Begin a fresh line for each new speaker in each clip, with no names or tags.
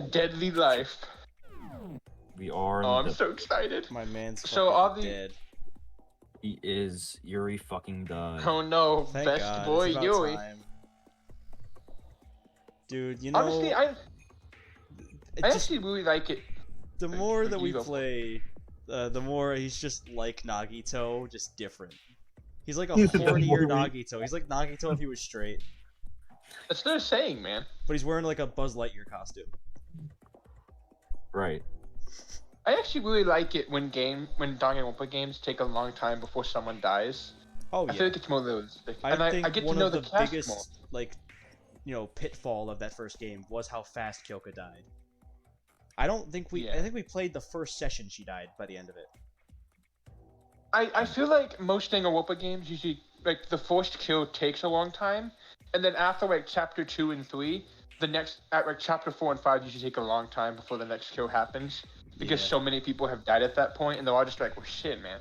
Deadly life.
We are.
Oh, I'm so excited.
My man's
So
fucking dead.
He is. Yuri fucking died.
Oh no,
Thank
best
God,
boy
it's about
Yui.
time. Dude, you know,
Honestly, I
just,
actually really like it.
the more that we
You go for
play, the more he's just like Nagito, just different. He's like a
He's a
hornier
boy.
Nagito. He's like Nagito if he was straight,
That's what they're saying, man.
but he's wearing like a Buzz Lightyear costume.
Right.
I actually really like it when Danganronpa games take a long time before someone dies.
Oh yeah.
I feel like it's more realistic.
I
And
think
I get
one
to know
of the
cast
biggest
more.
like, pitfall of that first game was how fast Kyoka died. I don't think we.
Yeah.
I think we played the first session. She died by the end of it.
I feel like most Danganronpa games usually, like, the first kill takes a long time, and then after, like, chapter 2 and 3, chapter 4 and 5 usually take a long time before the next kill happens, because so many people have died at that point, and they're all just like, well, shit, man.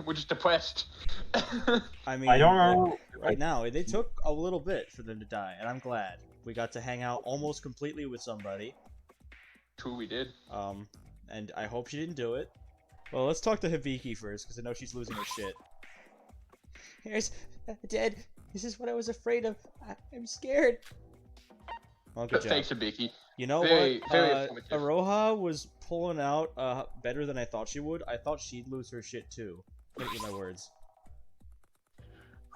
We're just depressed.
I mean,
I don't know.
Right now, they took a little bit for them to die, and I'm glad. We got to hang out almost completely with somebody.
True, we did.
And I hope she didn't do it. Well, let's talk to Hibiki first, because I know she's losing her shit. Here's dead. This is what I was afraid of. I'm scared. Well, good job.
Thanks, Hibiki.
You know
Very
what?
informative.
Aroha was pulling out better than I thought she would. I thought she'd lose her shit too. Couldn't get my words.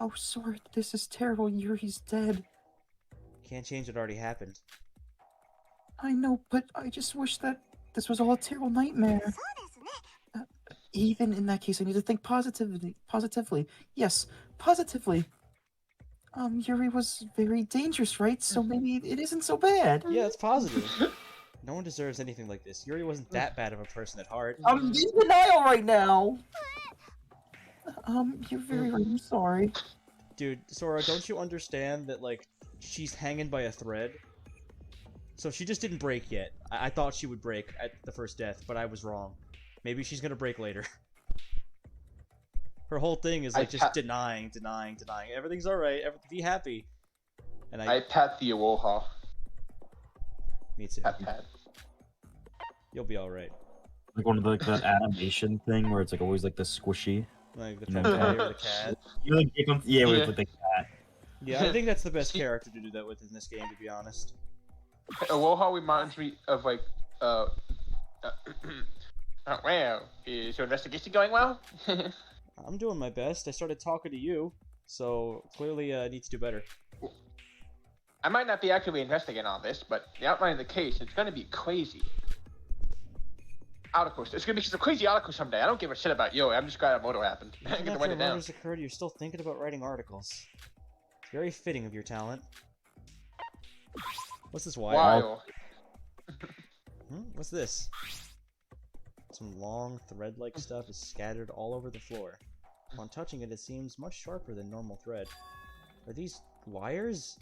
Oh, sorry. This is terrible. Yuri's dead.
Can't change what already happened.
I know, but I just wish that this was all a terrible nightmare. Even in that case, I need to think positively. Yes, positively. Yuri was very dangerous, right? So maybe it isn't so bad.
Yeah, it's positive. No one deserves anything like this. Yuri wasn't that bad of a person at heart.
I'm in denial right now. You're very right. I'm sorry.
Dude, Sora, don't you understand that, like, she's hanging by a thread? So she just didn't break yet. I thought she would break at the first death, but I was wrong. Maybe she's gonna break later. Her whole thing is like just denying. Everything's alright. Be happy. And
I pat the Aloha.
Me too.
Pat.
You'll be alright.
Like one of the, like that animation thing where it's like always like the squishy.
Like the Trumpet or the cat.
You like with the cat.
Yeah, I think that's the best character to do that with in this game, to be honest.
Aloha reminds me of like well, is your investigation going well?
I'm doing my best. I started talking to you, so clearly I need to do better.
I might not be actively investigating all this, but the outline of the case, it's gonna be crazy. Articles. It's gonna be just a crazy article someday. I don't give a shit about you. I'm just glad a motor happened. I
Even
get to
after
write it down.
murders occurred, you're still thinking about writing articles. It's very fitting of your talent. What's this wire?
Wow.
What's this? Some long thread-like stuff is scattered all over the floor. Upon touching it, it seems much sharper than normal thread. Are these wires?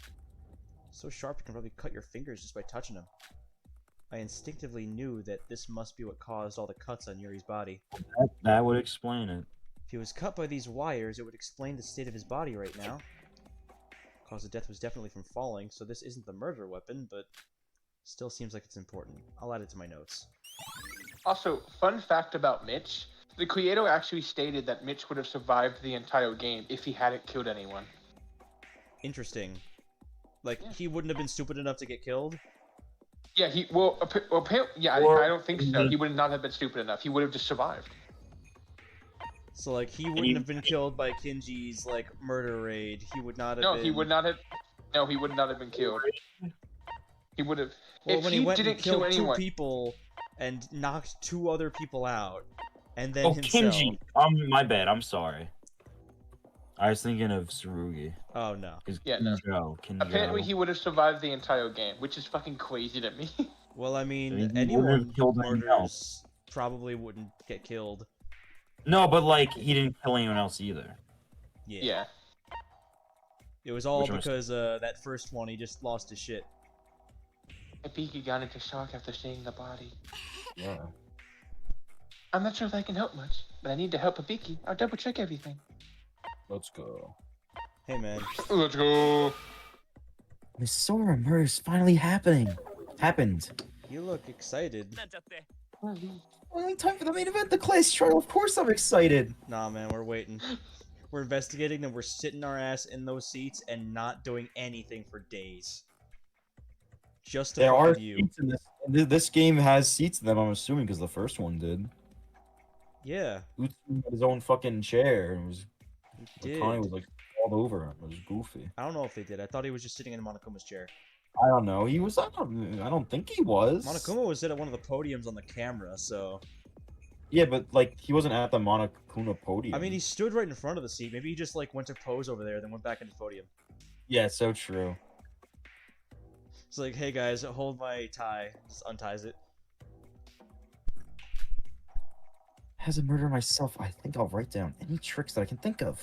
So sharp you can probably cut your fingers just by touching them. I instinctively knew that this must be what caused all the cuts on Yuri's body.
That would explain it.
If he was cut by these wires, it would explain the state of his body right now. Cause of death was definitely from falling, so this isn't the murder weapon, but still seems like it's important. I'll add it to my notes.
Also, fun fact about Mitch. The creator actually stated that Mitch would have survived the entire game if he hadn't killed anyone.
Interesting. Like, he wouldn't have been stupid enough to get killed?
Yeah, apparently, yeah, I don't think so. He would not have been stupid enough. He would have just survived.
So, like, he wouldn't have been killed by Kinji's, like, murder raid. He would not have been...
He would not have... No, he would not have been killed. He would have...
Well,
if
when
he
went
didn't
and killed
kill anyone...
2 people and knocked 2 other people out, and then himself...
Kinji! My bad, I'm sorry. I was thinking of Tsurugi.
Oh, no.
Yeah, no.
Kinjo.
Apparently he would have survived the entire game, which is fucking crazy to me.
Well, I mean,
He
anyone
wouldn't have killed
who
anyone
murders
else.
probably wouldn't get killed.
No, but like, he didn't kill anyone else either.
Yeah. It was all because that first one, he just lost his shit.
Hibiki got into shock after seeing the body.
Yeah.
I'm not sure if I can help much, but I need to help Hibiki. I'll double check everything.
Let's go.
Hey, man.
Let's go.
Miss Sora murder's finally happened.
You look excited.
Only time for the main event, the class trial. Of course I'm excited.
Nah, man, we're waiting. We're investigating, then we're sitting our ass in those seats and not doing anything for days. Just to
There
fuck
are
with you.
seats in this. This game has seats in them, I'm assuming, because the first one did.
Yeah,
Utsu had his own fucking chair, and Connie
did.
was like all over him. It was goofy.
I don't know if they did. I thought he was just sitting in Monokuma's chair.
I don't know. He was. I don't think he was.
Monokuma was at one of the podiums on the camera, so...
Yeah, but like he wasn't at the Monokuma podium.
I mean, he stood right in front of the seat. Maybe he just like went to pose over there, then went back into the podium.
Yeah, so true.
It's like, hey guys, hold my tie. Just unties it.
As a murderer myself, I think I'll write down any tricks that I can think of.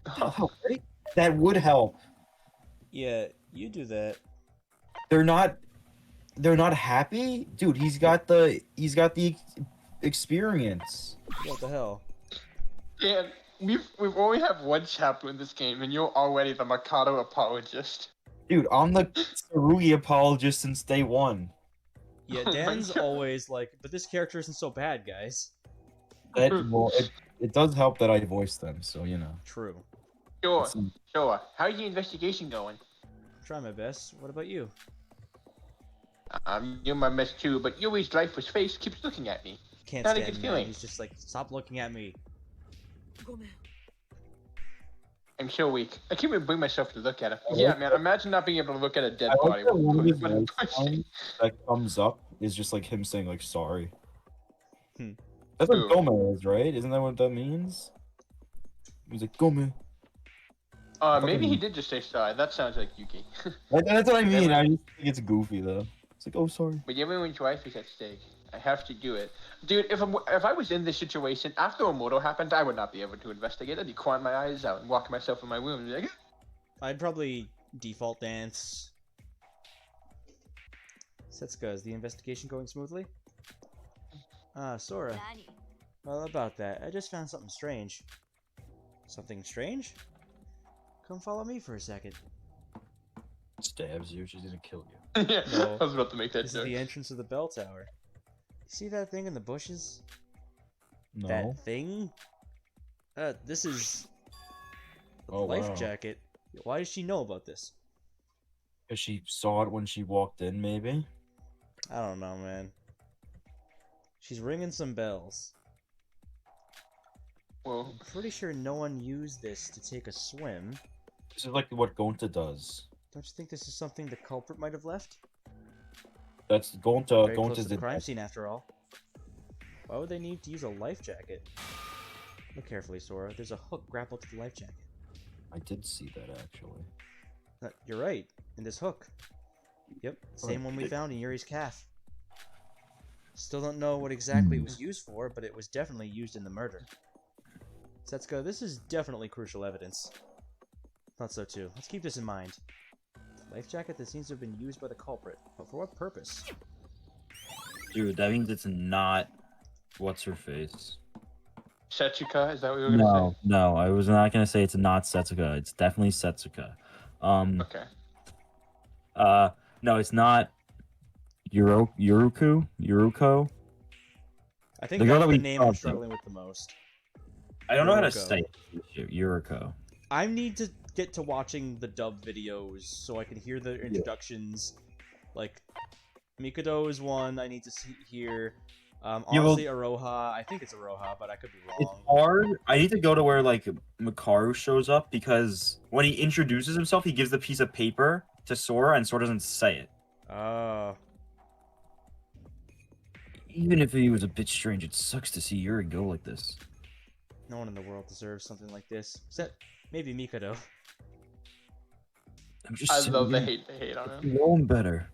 That'll help, right? That would help.
Yeah, you do that.
They're not happy, dude. He's got the experience.
What the hell?
And we've only have one chapter in this game, and you're already the Mikado apologist.
Dude, I'm the Tsurugi apologist since day one.
Yeah,
Oh my
Dan's
God.
always like, but this character isn't so bad, guys.
That well, it does help that I voiced them, so you know.
True.
Sure,
It's-
sure. How's the investigation going?
Try my best. What about you?
You're my mess too, but Yuri's lifeless face keeps looking at me.
Can't
Not a
stand
good
him,
feeling.
man. He's just like, stop looking at me.
I'm so weak. I can't even bring myself to look at him. Yeah, man, imagine not being able to look at a dead
I
body.
like that one of his
What a
voice
pussy.
lines that comes up is just like him saying like sorry.
Hmm.
That's what
Ooh.
Gomez is, right? Isn't that what that means? He's like Gomez.
Maybe he did just say sorry. That sounds like Yuki.
That's what I mean.
Then-
I just think it's goofy though. It's like, oh sorry.
But everyone's life is at stake. I have to do it. Dude, if I was in this situation, after Immortal happened, I would not be able to investigate. I'd be crying my eyes out and walking myself in my room and be like,
I'd probably default dance. Setsuka, is the investigation going smoothly? Ah, Sora. Well, about that, I just found something strange. Something strange? Come follow me for a second.
Stabs you, she's gonna kill you.
yeah,
No.
I was about to make that
This is
joke.
the entrance of the bell tower. See that thing in the bushes?
No.
That thing? This is the
Oh,
life
wow.
jacket. Why does she know about this?
Because she saw it when she walked in, maybe?
I don't know, man. She's ringing some bells.
Well,
I'm pretty sure no one used this to take a swim.
This is like what Gonta does.
Don't you think this is something the culprit might have left?
That's Gonta.
Very close
Gonta's
to the
the
crime scene, after all. Why would they need to use a life jacket? Look carefully, Sora. There's a hook grappled to the life jacket.
I did see that actually.
You're right. In this hook. Yep, same one we found in Yuri's calf. Still don't know what exactly it was used for, but it was definitely used in the murder. Setsuka, this is definitely crucial evidence. Thought so too. Let's keep this in mind. Life jacket that seems to have been used by the culprit, but for what purpose?
Dude, that means it's not what's her face.
Setsuka, is that what you were gonna say?
No, I was not gonna say it's not Setsuka. It's definitely Setsuka.
Okay.
No, it's not Yuruko.
I think
The girl
that's
that
the
we
name I'm
talked to.
struggling with the most.
I don't know how to
Yuruko.
say it. Yuruko.
I need to get to watching the dub videos so I can hear the introductions. Like, Mikado is one I need to see here. Honestly, Aroha. I think it's Aroha, but I could be
It's
wrong.
hard. I need to go to where like Makaru shows up because when he introduces himself, he gives the piece of paper to Sora, and Sora doesn't say it. Even if he was a bit strange, it sucks to see Yuri go like this.
No one in the world deserves something like this. Except maybe Mikado.
I'm just
I
saying,
love the
you
hate on him.
know him better,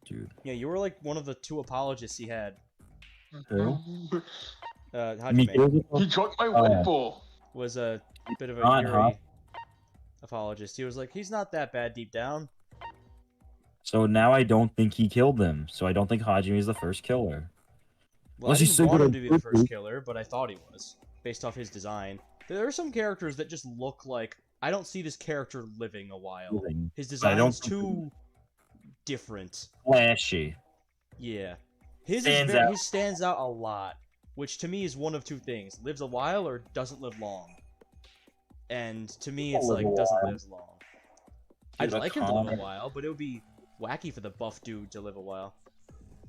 dude.
Yeah, you were like one of the two apologists he had.
Who?
Hajime
He drunk my
Oh,
Red
yeah.
Bull.
was a bit of a
Not,
Yuri
huh?
apologist. He was like, he's not that bad deep down.
So now I don't think he killed them. So I don't think Hajime is the first killer.
Well,
Unless
I
he's
didn't
so
want
good
him
on
to be the first
purpose.
killer, but I thought he was, based off his design. There are some characters that just look like I don't see this character living a while. His
I don't
design's
think-
too different.
Flashy.
Yeah. His
Stands out.
his stands out a lot, which to me is one of two things: lives a while or doesn't live long. And to me, it's
Live a
like doesn't
while.
live as long.
Dude,
I'd
a
like him to live a
comet.
while, but it would be wacky for the buff dude to live a while.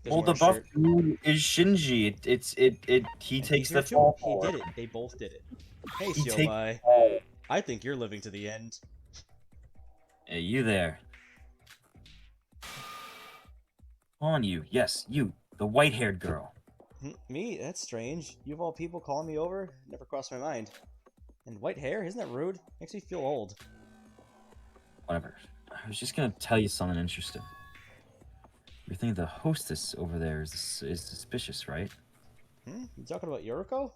Doesn't
Well,
wear
the
a
buff
shirt.
dude is Shinji. He
And
takes
he's here
the
too.
fall
He
for
did
it.
it. They both did it. Hey,
He takes
Siobai.
the fall.
I think you're living to the end.
Hey, you there? On you. Yes, you. The white-haired girl.
Me? That's strange. You of all people calling me over? Never crossed my mind. And white hair? Isn't that rude? Makes me feel old.
Whatever. I was just gonna tell you something interesting. You're thinking the hostess over there is suspicious, right?
You talking about Yuriko?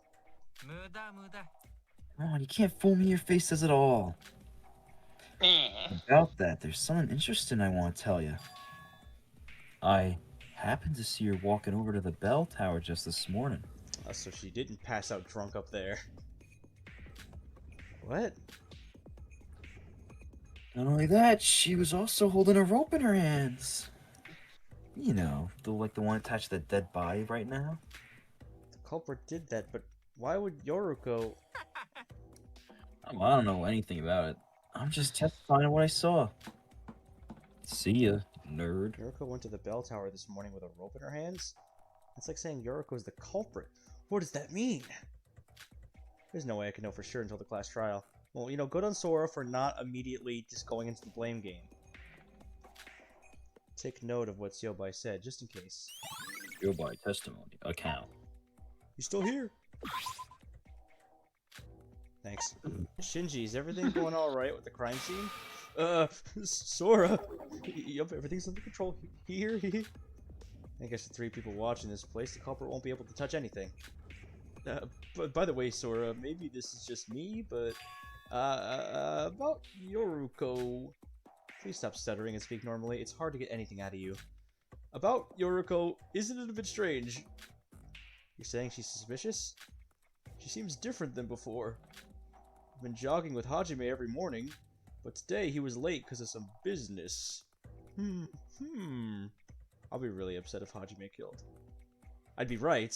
Come on, you can't fool me. Your face says it all. About that, there's something interesting I want to tell you. I happened to see her walking over to the bell tower just this morning.
So she didn't pass out drunk up there. What?
Not only that, she was also holding a rope in her hands. You know, the one attached to the dead body right now.
The culprit did that, but why would Yoruko...
Oh, I don't know anything about it. I'm just testifying to what I saw. See ya, nerd.
Yuriko went to the bell tower this morning with a rope in her hands? That's like saying Yuriko is the culprit. What does that mean? There's no way I can know for sure until the class trial. Well, you know, good on Sora for not immediately just going into the blame game. Take note of what Siobai said, just in case.
Go by testimony account.
You still here? Thanks. Shinji, is everything going alright with the crime scene? Sora! Yup, everything's under control here. I guess the 3 people watching this place, the culprit won't be able to touch anything. But by the way, Sora, maybe this is just me, but... about Yoruko... Please stop stuttering and speak normally. It's hard to get anything out of you. About Yoruko, isn't it a bit strange? You're saying she's suspicious? She seems different than before. I've been jogging with Hajime every morning, but today he was late because of some business. I'll be really upset if Hajime killed. I'd be right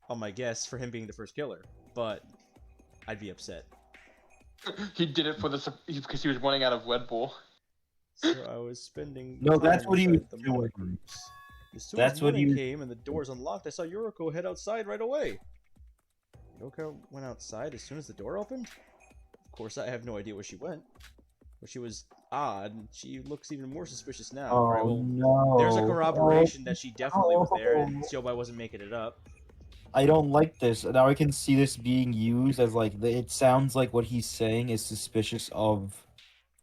on my guess for him being the first killer, but I'd be upset.
He did it for because he was running out of Red Bull.
So I was spending
No, that's
time
what he was
inside the
doing.
mall groups. As soon
That's
as
what he
morning
was-
came and the doors unlocked, I saw Yuriko head outside right away. Yuriko went outside as soon as the door opened? Of course, I have no idea where she went. But she was odd, and she looks even more suspicious now.
Oh,
Alright, well,
no.
there's a corroboration that she definitely was there, and Siobai wasn't making it up.
I don't like this. Now I can see this being used as like it sounds like what he's saying is suspicious of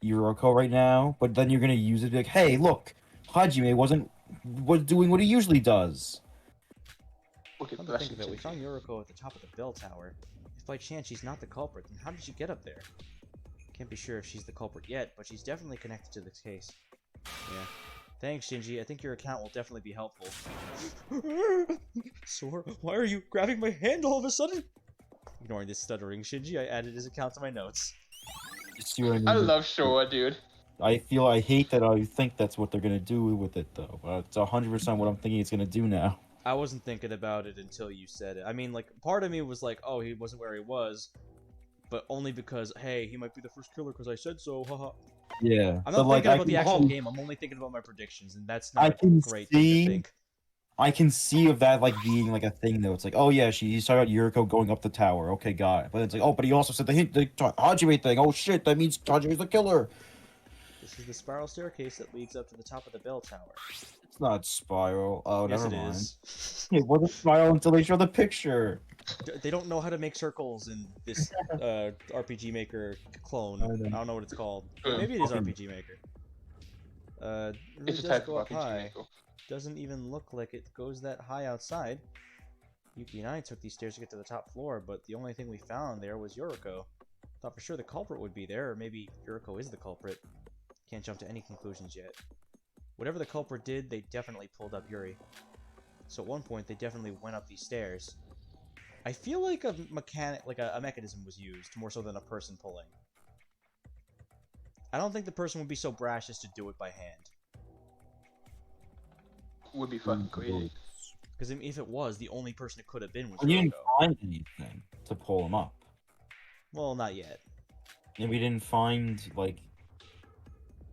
Yuriko right now, but then you're gonna use it to be like, hey, look, Hajime was doing what he usually does.
Okay,
Come to think of it, we found Yuriko at the top of the bell tower. If by chance she's not the culprit, then how did she get up there? Can't be sure if she's the culprit yet, but she's definitely connected to this case. Yeah. Thanks, Shinji. I think your account will definitely be helpful. Sora, why are you grabbing my hand all of a sudden? Ignoring this stuttering Shinji, I added his account to my notes.
You see what I mean?
I love Showa, dude.
I hate that I think that's what they're gonna do with it though. It's 100% what I'm thinking it's gonna do now.
I wasn't thinking about it until you said it. I mean, like, part of me was like, oh, he wasn't where he was, but only because, hey, he might be the first killer because I said so, haha.
Yeah.
I'm
but,
not
like,
thinking
I
about the
can
actual
see-
game, I'm only thinking about my predictions, and that's
I
not a
can
great thing to
see-
think.
I can see of that like being like a thing though. It's like, oh yeah, he's talking about Yuriko going up the tower. Okay, got it. But it's like, oh, but he also said the Hajime thing. Oh shit, that means Hajime's the killer.
This is the spiral staircase that leads up to the top of the bell tower.
It's not spiral. Oh,
Yes,
never
it
mind.
is.
It wasn't spiral until they show the picture.
They don't know how to make circles in this RPG Maker clone.
I know.
I don't know what it's called. Maybe it is
Fucking-
RPG Maker. It really
It's a
does
type
go
of
up
RPG.
high.
Maker.
Doesn't even look like it goes that high outside. Yuki and I took these stairs to get to the top floor, but the only thing we found there was Yuriko. Thought for sure the culprit would be there, or maybe Yuriko is the culprit. Can't jump to any conclusions yet. Whatever the culprit did, they definitely pulled up Yuri. So at one point, they definitely went up these stairs. I feel like a mechanism was used, more so than a person pulling. I don't think the person would be so brash as to do it by hand.
would be fucking crazy.
Because if it was, the only person it could have been was
We didn't
Yuriko.
find anything to pull him up.
Well, not yet.
And we didn't find, like...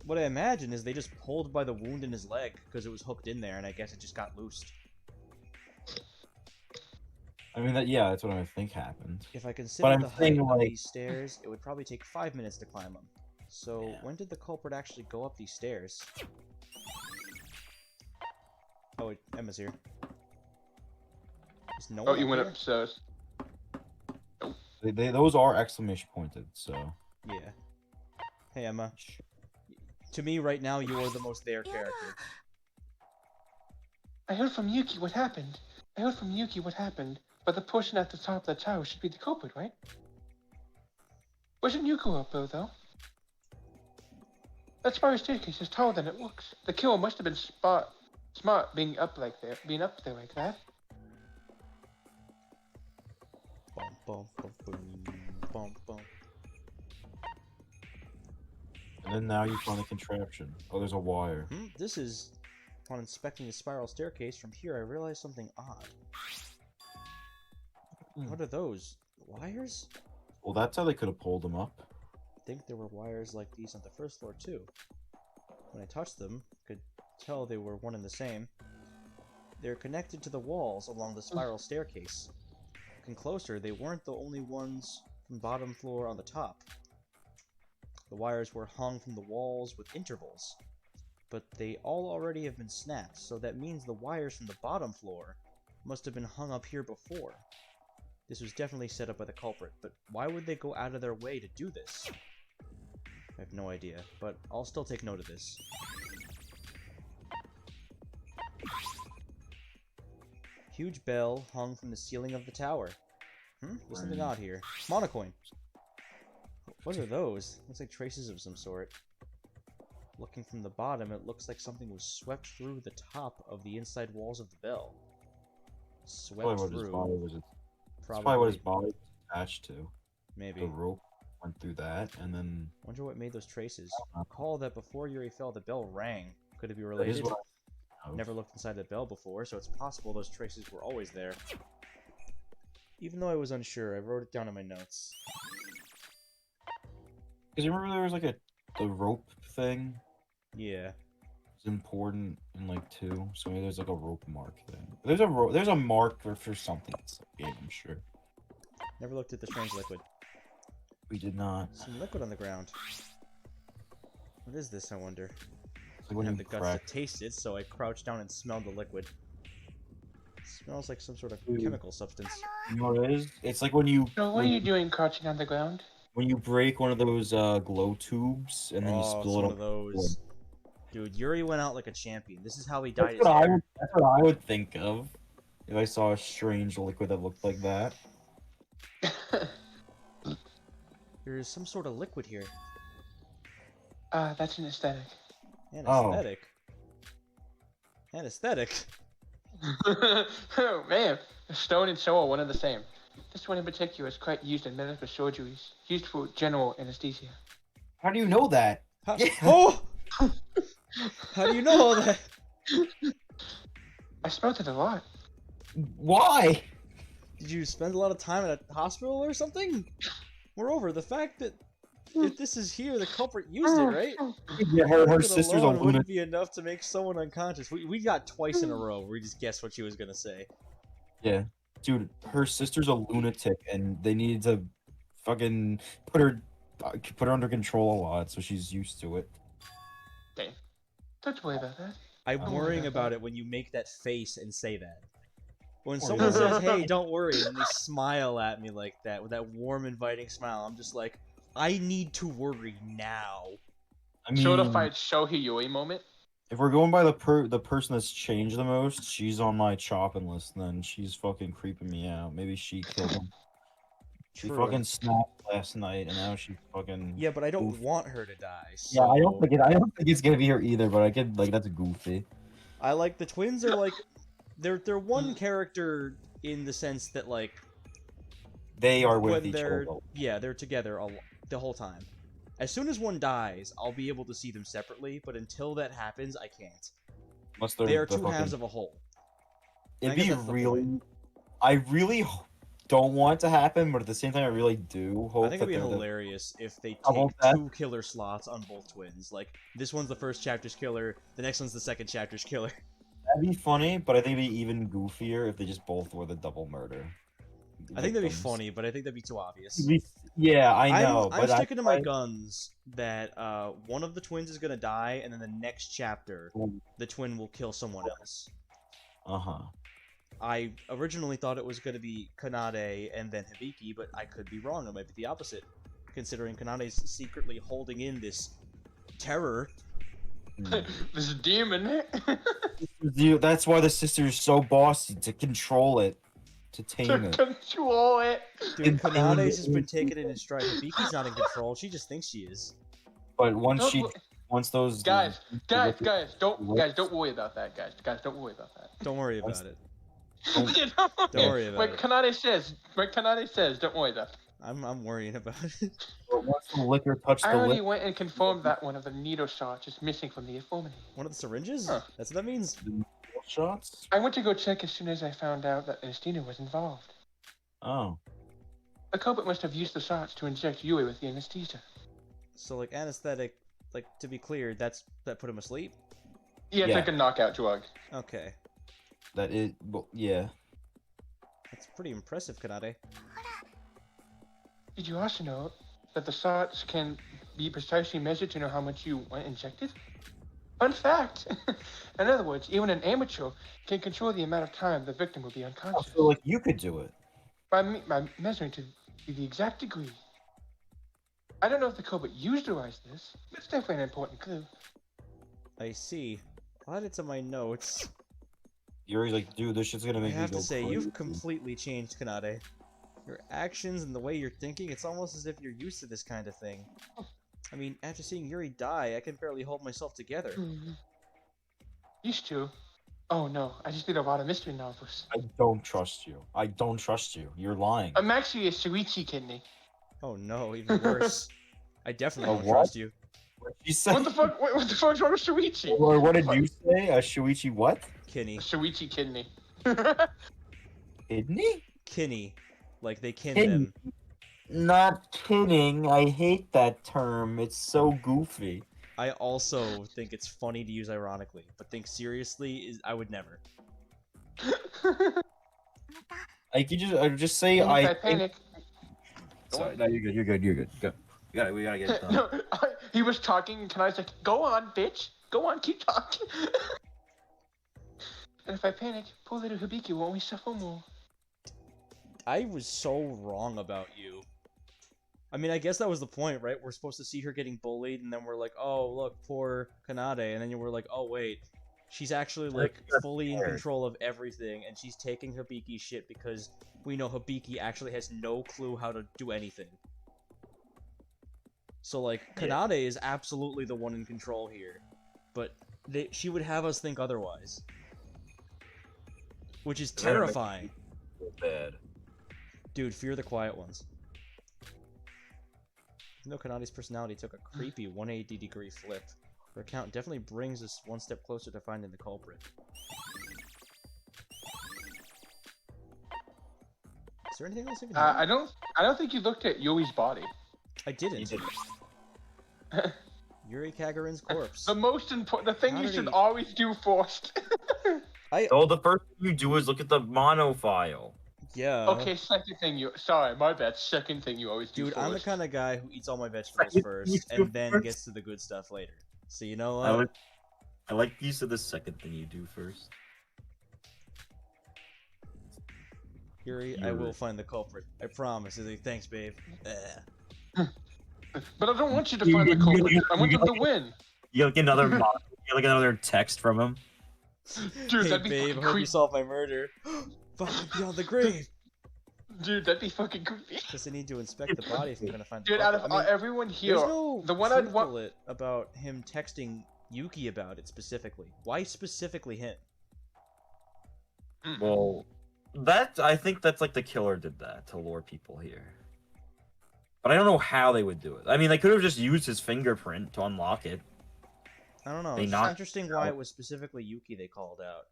What I imagine is they just pulled by the wound in his leg because it was hooked in there, and I guess it just got loosed.
I mean, that's what I think happened.
If I consider
But I'm
the height
saying,
of
like...
these stairs, it would probably take 5 minutes to climb them. So,
Yeah.
when did the culprit actually go up these stairs? Oh, wait, Emma's here. Is no
Oh,
one
you
up
went
here?
upstairs.
Those are exclamation pointed, so...
Yeah. Hey, Emma. To me, right now, you are the most there character.
I heard from Yuki what happened. But the person at the top of the tower should be the culprit, right? Wasn't Yuko up there, though? That spiral staircase is taller than it looks. The killer must have been smart being up there like that.
Bum, bum, bum, boom, bum, bum.
And then now you find the contraption. Oh, there's a wire.
This is... Upon inspecting the spiral staircase from here, I realized something odd. What are those? Wires?
Well, that's how they could have pulled him up.
I think there were wires like these on the first floor, too. When I touched them, I could tell they were one and the same. They're connected to the walls along the spiral staircase. Looking closer, they weren't the only ones from bottom floor on the top. The wires were hung from the walls with intervals, but they all already have been snapped, so that means the wires from the bottom floor must have been hung up here before. This was definitely set up by the culprit, but why would they go out of their way to do this? I have no idea, but I'll still take note of this. Huge bell hung from the ceiling of the tower. There's something odd here. Monocoin! What are those? Looks like traces of some sort. Looking from the bottom, it looks like something was swept through the top of the inside walls of the bell. Swept
Probably what his body
through.
was. That's probably what his body was attached to.
Maybe.
The rope went through that, and then...
Wonder what made those traces.
I don't know.
Recall that before Yuri fell, the bell rang. Could it be
That is
related?
what I know.
Never looked inside the bell before, so it's possible those traces were always there. Even though I was unsure, I wrote it down in my notes.
Because you remember there was like the rope thing?
Yeah.
It's important in like 2, so maybe there's like a rope mark thing. There's a mark for something in this game, I'm sure.
Never looked at the strange liquid.
We did not.
Some liquid on the ground. What is this, I wonder?
It's
I
like when
didn't
you
have the guts
crack.
to taste it, so I crouched down and smelled the liquid. Smells like some sort of
Ooh.
chemical substance.
You know what it is? It's like when you
So what are you doing crouching on the ground?
when you break one of those glow tubes and then you
Oh, it's
spill
one
it
of those. Dude, Yuri went out like a champion. This is how he
That's
dyed his
what,
hair.
that's what I would think of if I saw a strange liquid that looked like that.
There is some sort of liquid here.
That's an aesthetic.
Anesthetic. Anesthetic.
Oh man, stone and soul are one and the same. This one in particular is quite used in medical surgeries, used for general anesthesia.
How do you know that?
How,
Yeah.
Oh! How do you know all that?
I smelled it a lot.
Why?
Did you spend a lot of time at a hospital or something? Moreover, the fact that if this is here, the culprit used it, right?
Yeah, her
Liquid
sister's a
alone wouldn't
lunatic.
be enough to make someone unconscious. We got twice in a row where we just guessed what she was gonna say.
Yeah, dude, her sister's a lunatic, and they needed to fucking put her under control a lot, so she's used to it.
Okay. Don't worry about that.
I'm
Oh,
worrying
yeah.
about it when you make that face and say that. When
Oh,
someone
yeah.
says, "Hey, don't worry," and they smile at me like that with that warm, inviting smile, I'm just like, I need to worry now.
I mean,
Certified Shohei moment.
if we're going by the person that's changed the most, she's on my chopping list. Then she's fucking creeping me out. Maybe she killed him. She
True.
fucking snapped last night, and now she's fucking.
Yeah, but I don't
Oof.
want her to die.
Yeah, I don't
so-
think I don't think it's gonna be her either. But I could like that's goofy.
I like the twins are like they're one character in the sense that like
They are with
when
each
they're
other.
they're together the whole time. As soon as one dies, I'll be able to see them separately, but until that happens, I can't.
Unless
They are
they're
two
fucking...
halves of a whole. I
It'd
guess
be
that's the
really...
point.
I really don't want it to happen, but at the same time, I really do hope
I think
that
it'd be
they're the...
hilarious if they
How
take
about that?
2 killer slots on both twins. Like, this one's the first chapter's killer, the next one's the second chapter's killer.
That'd be funny, but I think it'd be even goofier if they just both were the double murder.
I think that'd be
victims.
funny, but I think that'd be too obvious.
Yeah, I know,
I'm
but
sticking to my guns that one of the twins is gonna die, and then the next chapter, the twin will kill someone else.
Uh-huh.
I originally thought it was gonna be Kanade and then Hibiki, but I could be wrong. It might be the opposite, considering Kanade's secretly holding in this terror.
This demon.
That's why the sister is so bossy, to control it, to tame it.
Control it.
Dude, Kanade's just been taking it in stride. Hibiki's not in control. She just thinks she is.
But once those
guys, don't worry about that, guys. Guys, don't worry about that.
Don't worry about it.
Don't-
Don't worry about
Like
it.
Kanade says, don't worry about it.
I'm worrying about it.
once the liquor touched
I
the
already
lip,
went and confirmed that one of the needle shots is missing from the infirmary.
One of the syringes?
Huh.
That's what that means.
shots.
I went to go check as soon as I found out that Anestina was involved.
Oh,
The culprit must have used the shots to inject Yui with the anesthesia.
So like anesthetic, like to be clear, that put him asleep.
Yeah, it's
Yeah.
like a knockout drug.
Okay,
that is. Well, yeah.
that's pretty impressive, Kanade.
Did you also know that the shots can be precisely measured to know how much you want injected? Fun fact! In other words, even an amateur can control the amount of time the victim will be
I
unconscious
feel like you could do it.
by measuring to the exact degree. I don't know if the culprit utilized this, but it's definitely an important clue.
I see. I'll add it to my notes.
You're like, dude, this shit's gonna
I
make me
have
go
to say,
crazy.
you've completely changed, Kanade. Your actions and the way you're thinking, it's almost as if you're used to this kind of thing. I mean, after seeing Yuri die, I can barely hold myself together.
Used to. Oh no, I just read a lot of mystery novels.
I don't trust you. I don't trust you. You're lying.
I'm actually a Shuichi kidney.
Oh no, even worse. I definitely
A
don't
what?
trust you.
You said.
What the fuck? What the fuck's wrong with Shuichi?
Or what did you say? A Shuichi what?
Kinney.
Shuichi kidney.
Kidney?
Kinney. Like they kin
Kinney.
them.
Not kidding. I hate that term. It's so goofy.
I also think it's funny to use ironically, but think seriously is I would never.
I just say
And if
I
I
think-
panic.
Sorry, no, you're good. You're good. You're good. Go. We gotta get it done.
No, he was talking, and I was like, "Go on, bitch. Go on, keep talking." And if I panic, poor little Hibiki will only suffer more.
I was so wrong about you. I mean, I guess that was the point, right? We're supposed to see her getting bullied, and then we're like, oh, look, poor Kanade. And then you were like, oh, wait. She's actually, like, fully in control of everything, and she's taking Hibiki's shit because we know Hibiki actually has no clue how to do anything. So, like, Kanade is absolutely the one in control here. But she would have us think otherwise. Which is terrifying.
Bad.
Dude, fear the quiet ones. Even though Kanade's personality took a creepy 180-degree flip, her account definitely brings us one step closer to finding the culprit. Is there anything else I can do?
I don't think you looked at Yui's body.
I didn't. Yuri Kagarin's corpse.
The most important, the thing
How
you
did
should
he-
always do first.
Oh, the first thing you do is look at the mono file.
Yeah.
Okay, second thing sorry, my bad. Second thing you always do
Dude,
first.
I'm the kind of guy who eats all my vegetables
You
first,
do
and then
first?
gets to the good stuff later. So you know what?
I like you said the second thing you do first.
Yuri, I will find the culprit. I promise. He's like, thanks, babe.
But I don't want you to find the culprit. I want them to win.
You get another you get like another text from him.
Dude,
Hey,
that'd be
babe, I
fucking
hope you
creepy.
solved my murder. Fuck, beyond the grave.
Dude, that'd be fucking creepy.
Guess I need to inspect the body if I'm gonna find the
Dude, out of
culprit. I mean,
everyone here,
there's no
the one I'd
proof
want.
bullet about him texting Yuki about it specifically. Why specifically him?
Well, I think that's like the killer did that to lure people here. But I don't know how they would do it. I mean, they could have just used his fingerprint to unlock it.
I don't know.
They
It's
knocked
interesting why it was specifically Yuki they called out.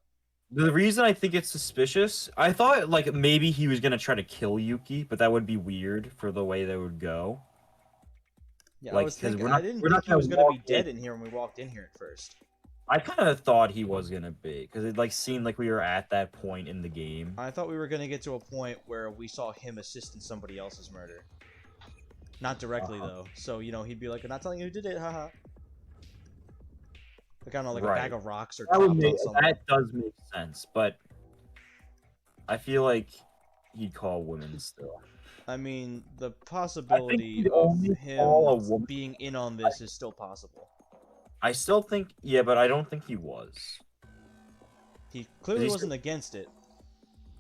The reason I think it's suspicious, I thought like maybe he was gonna try to kill Yuki, but that would be weird for the way they would go.
Yeah, I
Like,
was
'cause
thinking.
we're
I
not-
didn't
we're not
think he
gonna
was gonna be
walk
dead
in.
in here when we walked in here at first.
I kind of thought he was gonna be, because it like seemed like we were at that point in the game.
I thought we were gonna get to a point where we saw him assist in somebody else's murder. Not directly though. So he'd be like, "I'm not telling you who did it, haha." Like I don't know, like a bag
Right.
of rocks or
That would
dropped
make
on someone.
that does make sense, but I feel like he'd call women still.
I mean, the possibility
he'd
of
only call a
him
woman.
being in on this is still possible.
I still think, yeah, but I don't think he was.
He clearly
he's-
wasn't against it.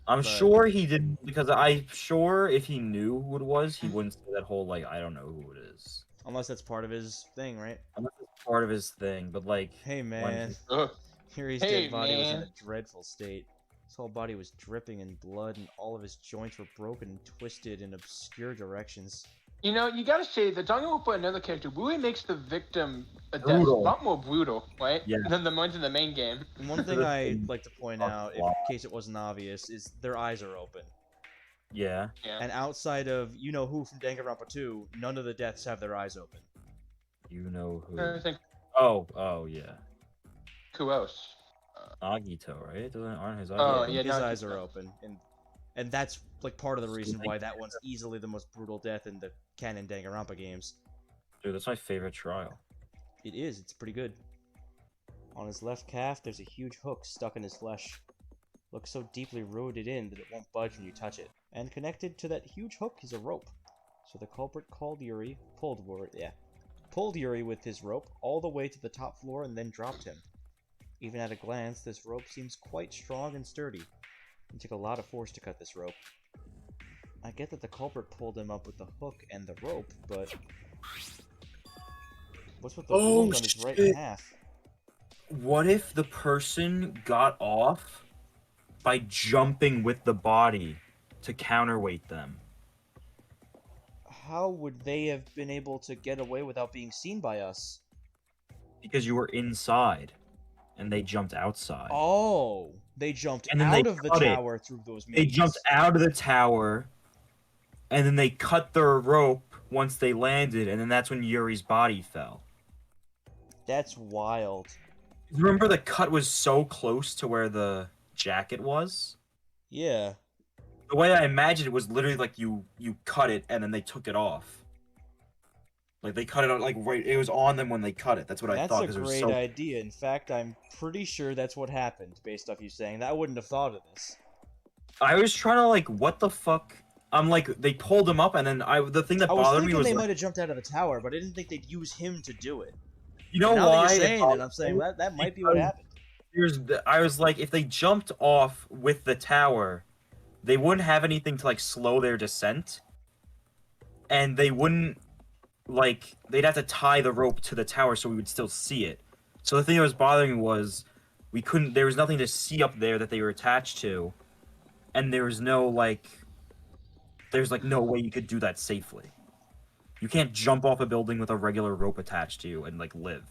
I'm
But-
sure he didn't, because I'm sure if he knew who it was, he wouldn't say that whole like I don't know who it is.
Unless that's part of his thing, right?
Unless it's part of his thing, but like
Hey man,
Ugh.
Yuri's
Hey,
dead body was in
man.
a dreadful state. His whole body was dripping in blood, and all of his joints were broken and twisted in obscure directions.
You know, you gotta say that Danganronpa, another character, really makes the victim a death a
Brutal.
lot more brutal, right?
Yeah.
Than the ones in the main game.
And one thing
The
I'd
thing-
like to point
Oh,
out, in
wow.
case it wasn't obvious, is their eyes are open.
yeah.
Yeah.
And outside of you-know-who from Danganronpa 2, none of the deaths have their eyes open.
You know who?
I think
Oh yeah.
who else?
Agito, right? Aren't his eyes?
Oh,
open?
yeah,
His
no,
eyes
he's
are
not.
open, and that's like part of the reason
Stoney.
why that one's easily the most brutal death in the canon Danganronpa games.
Dude, that's my favorite trial.
It is. It's pretty good. On his left calf, there's a huge hook stuck in his flesh. Looks so deeply rooted in that it won't budge when you touch it. And connected to that huge hook is a rope. So the culprit pulled Yuri with his rope all the way to the top floor and then dropped him. Even at a glance, this rope seems quite strong and sturdy. It took a lot of force to cut this rope. I get that the culprit pulled him up with the hook and the rope, but what's with the
Oh,
wound on his right
shit.
half?
What if the person got off by jumping with the body to counterweight them?
How would they have been able to get away without being seen by us?
Because you were inside, and they jumped outside.
Oh, they jumped
And then they
out of the
cut it.
tower through those
They
means.
jumped out of the tower, and then they cut their rope once they landed, and then that's when Yuri's body fell.
That's wild.
Remember the cut was so close to where the jacket was?
Yeah.
The way I imagined it was literally like you cut it and then they took it off. Like they cut it out like right. It was on them when they cut it. That's what I
That's
thought.
a
'Cause it was
great
so.
idea. In fact, I'm pretty sure that's what happened, based off you saying that. I wouldn't have thought of this.
I was trying to like, what the fuck? I'm like, they pulled him up and then the thing that
I was
bothered me
thinking
was
they
like,
might have jumped out of the tower, but I didn't think they'd use him to do it.
you know
Now
why?
that you're saying
it
it, I'm saying that might be what
Because-
happened.
I was like, if they jumped off with the tower, they wouldn't have anything to like slow their descent, and they wouldn't like they'd have to tie the rope to the tower so we would still see it. So the thing that was bothering me was we couldn't. There was nothing to see up there that they were attached to, and there was no like. There's like no way you could do that safely. You can't jump off a building with a regular rope attached to you and like live.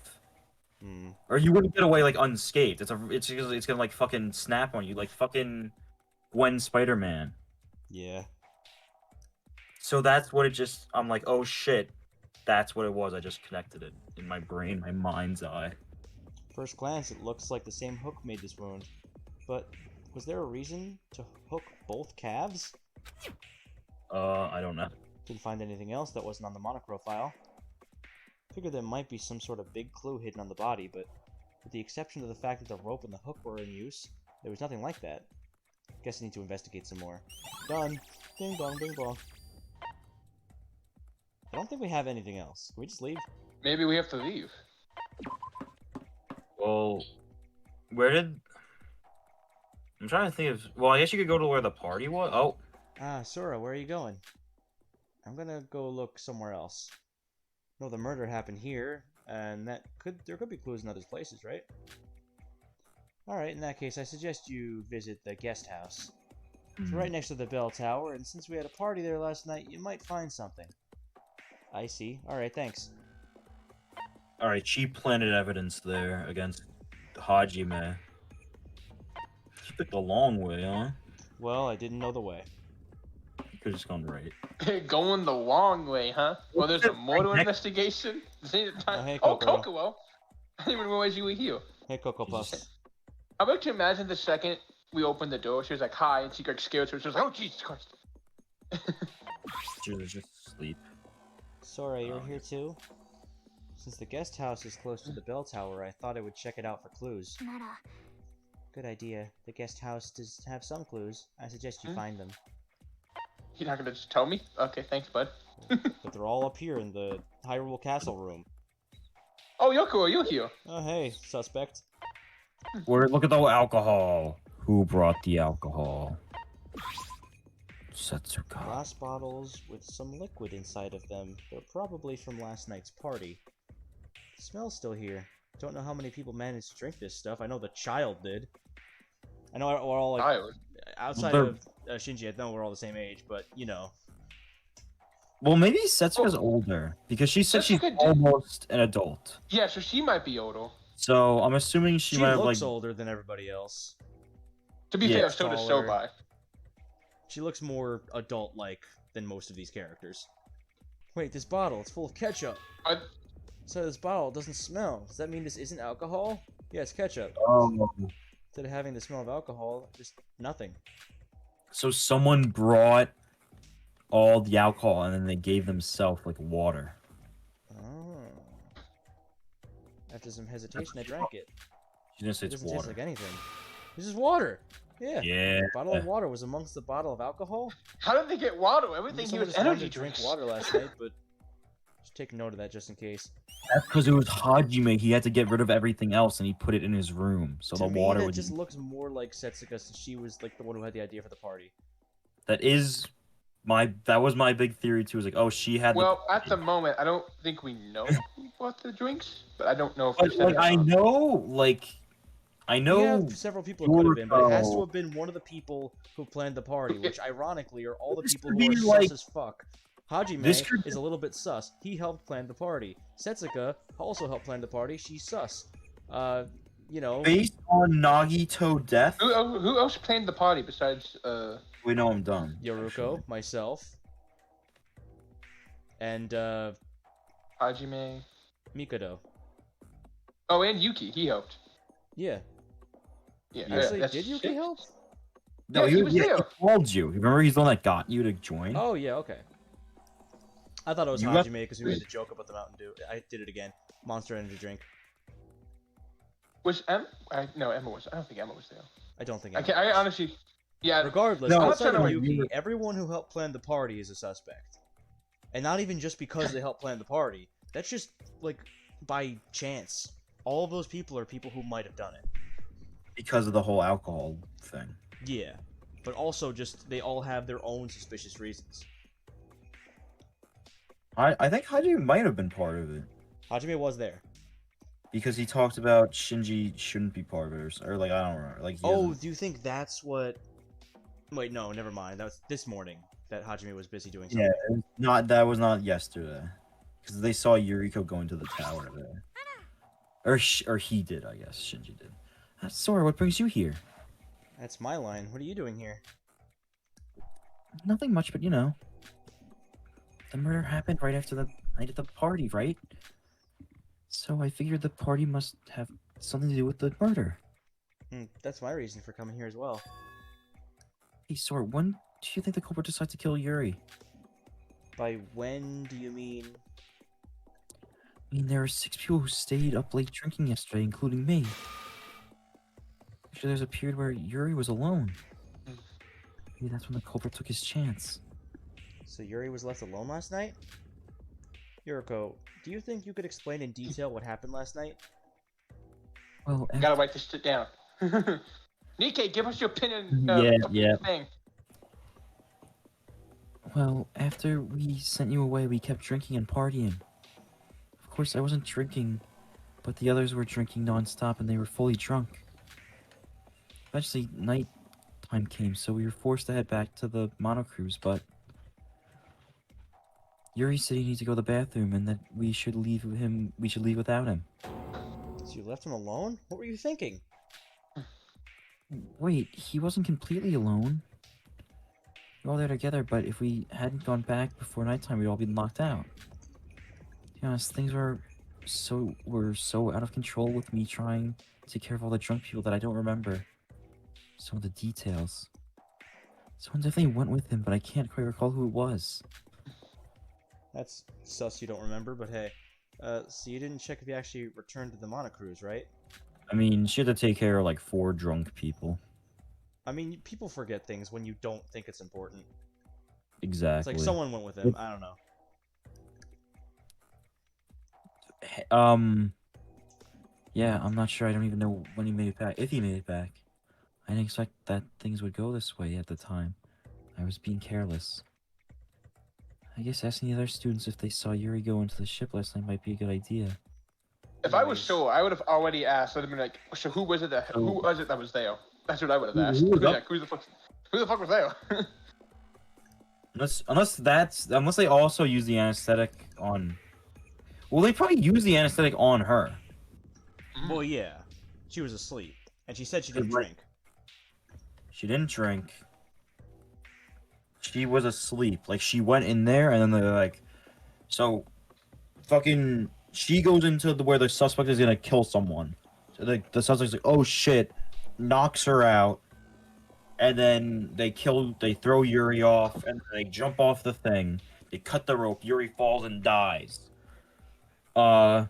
Hmm.
Or you wouldn't get away like unscathed. It's gonna like fucking snap on you like fucking Gwen Spider-Man.
Yeah.
So that's what it just. I'm like, oh shit, that's what it was. I just connected it in my brain, my mind's eye.
First glance, it looks like the same hook made this wound. But was there a reason to hook both calves?
I don't know.
Didn't find anything else that wasn't on the monochrome file. Figured there might be some sort of big clue hidden on the body, but with the exception of the fact that the rope and the hook were in use, there was nothing like that. Guess I need to investigate some more. Done. Ding dong, ding dong. I don't think we have anything else. Can we just leave?
Maybe we have to leave.
Well, where did? I'm trying to think of. Well, I guess you could go to where the party was. Oh,
Ah, Sora, where are you going? I'm gonna go look somewhere else. No, the murder happened here, and there could be clues in other places, right? Alright, in that case, I suggest you visit the guest house. It's right next to the bell tower, and since we had a party there last night, you might find something. I see. Alright, thanks.
All right, she planted evidence there against Hajime. She took the long way, huh?
Well, I didn't know the way.
You could have just gone right.
Going the long way, huh? Well, there's a mortal investigation.
Oh, hey,
Oh,
Kokoro.
Kokomo. I didn't even realize you were here.
Hey, Cocoa
Jesus.
Puffs.
I like to imagine the second we opened the door, she was like, hi, and she got scared, so she was like, oh, Jesus Christ.
She was just asleep.
Sora, you're
Oh,
here too? Since the guest house is close to the bell tower, I thought I would check it out for clues. Good idea. The guest house does have some clues. I suggest you find them.
You're not gonna just tell me? Okay, thanks, bud.
But they're all up here in the Hyrule Castle room.
Oh, Yoko, are you here?
Oh, hey, suspect.
Look at the alcohol. Who brought the alcohol? Setsuka.
Glass bottles with some liquid inside of them. They're probably from last night's party. The smell's still here. Don't know how many people managed to drink this stuff. I know the child did. I know we're all like
Child.
outside
They're-
of Shinji. I know we're all the same age, but you know.
Well, maybe Setsuka's older because she said she's
Setsuka did-
almost an adult.
Yeah, so she might be older.
So I'm assuming she
She
might have
looks
like.
older than everybody else.
To be
Yeah,
fair, so does
taller.
Sobai.
She looks more adult-like than most of these characters. Wait, this bottle, it's full of ketchup. So this bottle doesn't smell. Does that mean this isn't alcohol? Yeah, it's ketchup.
Oh.
Instead of having the smell of alcohol, just nothing.
So someone brought all the alcohol and then they gave themselves like water.
Oh. After some hesitation, I drank it.
She didn't say
It
it's
doesn't taste
water.
like anything. This is water! Yeah.
Yeah.
A bottle of water was amongst the bottle of alcohol?
How did they get water?
Maybe
Everything here
someone
is
just wanted
energy
to drink
drinks.
water last night, but just take note of that just in case.
That's because it was Hajime. He had to get rid of everything else and he put it in his room. So
To
the
me,
water
that
would.
just looks more like Setsuka since she was like the one who had the idea for the party.
That is that was my big theory too. Is like, oh, she had.
Well, at the moment, I don't think we know who bought the drinks, but I don't know if they
But,
said
like
it or
I
not.
know, I
We
know.
have several people it could have been, but it has to
Yoriko.
have been one of the people who planned the party, which ironically are all the
This
people
could
who are
be,
sus
like-
as fuck. Hajime
This could-
is a little bit sus. He helped plan the party. Setsuka also helped plan the party. She's sus. You know,
Based on Nagito death.
Who else planned the party besides
We know I'm done.
Yoruko, myself, and
Hajime?
Mikado.
Oh, and Yuki. He helped.
Yeah.
Yeah.
Actually,
that's
did Yuki
shit.
help?
No,
Yeah, he was there.
He called you. Remember, he's the one that got you to join.
Oh, yeah, okay. I thought it was
You got-
Hajime because we made the joke about the Mountain Dew. I did it again. Monster Energy drink.
Was no, Emma was. I don't think Emma was there.
I don't think.
I
Emma
can't. I
was.
honestly. Yeah.
Regardless,
No,
outside of
I'm
Yuki,
trying to-
everyone who helped plan the party is a suspect. And not even just because they helped plan the party. That's just, like, by chance. All of those people are people who might have done it.
Because of the whole alcohol thing.
Yeah. But also just, they all have their own suspicious reasons.
I think Hajime might have been part of it.
Hajime was there.
Because he talked about Shinji shouldn't be part of it, or like, I don't remember. Like, he
Oh,
doesn't-
do you think that's what... Wait, no, never mind. That was this morning that Hajime was busy doing something.
yeah, that was not yesterday. Because they saw Yuriko go into the tower there. Or he did, I guess. Shinji did. Sora, what brings you here?
That's my line. What are you doing here?
Nothing much, but you know. The murder happened right after the night of the party, right? So I figured the party must have something to do with the murder.
That's my reason for coming here as well.
Hey, Sora, when do you think the culprit decided to kill Yuri?
By when do you mean...
I mean, there were 6 people who stayed up late drinking yesterday, including me. Actually, there's a period where Yuri was alone. Maybe that's when the culprit took his chance.
So Yuri was left alone last night? Yuriko, do you think you could explain in detail what happened last night?
Well,
Gotta write this shit down. Nikkei, give us your pin and
Yeah.
thing.
Well, after we sent you away, we kept drinking and partying. Of course, I wasn't drinking, but the others were drinking non-stop and they were fully drunk. Eventually, night time came, so we were forced to head back to the monocruise, but... Yuri said he needs to go to the bathroom and that we should leave him. We should leave without him.
So you left him alone? What were you thinking?
Wait, he wasn't completely alone. We're all there together, but if we hadn't gone back before nighttime, we'd all be locked out. To be honest, things were so out of control with me trying to take care of all the drunk people that I don't remember some of the details. Someone definitely went with him, but I can't quite recall who it was.
That's sus you don't remember, but hey. So you didn't check if you actually returned to the monocruise, right?
I mean, she had to take care of like 4 drunk people.
I mean, people forget things when you don't think it's important.
Exactly.
It's like someone went with him, I don't know.
Yeah, I'm not sure. I don't even know when he made it back. If he made it back. I didn't expect that things would go this way at the time. I was being careless. I guess asking the other students if they saw Yuri go into the ship last night might be a good idea.
If I was sure, I would have already asked. I'd have been like, so who was it that was there? That's what I would have asked.
Who
Who the fuck was there?
Unless they also use the anesthetic on. Well, they probably use the anesthetic on her.
Well, yeah. She was asleep. And she said she didn't
Right.
drink.
She didn't drink. She was asleep. Like, she went in there, and then they're like, so, fucking, she goes into where the suspect is gonna kill someone. So the suspect's like, oh shit, knocks her out, and then they throw Yuri off, and they jump off the thing. They cut the rope. Yuri falls and dies. And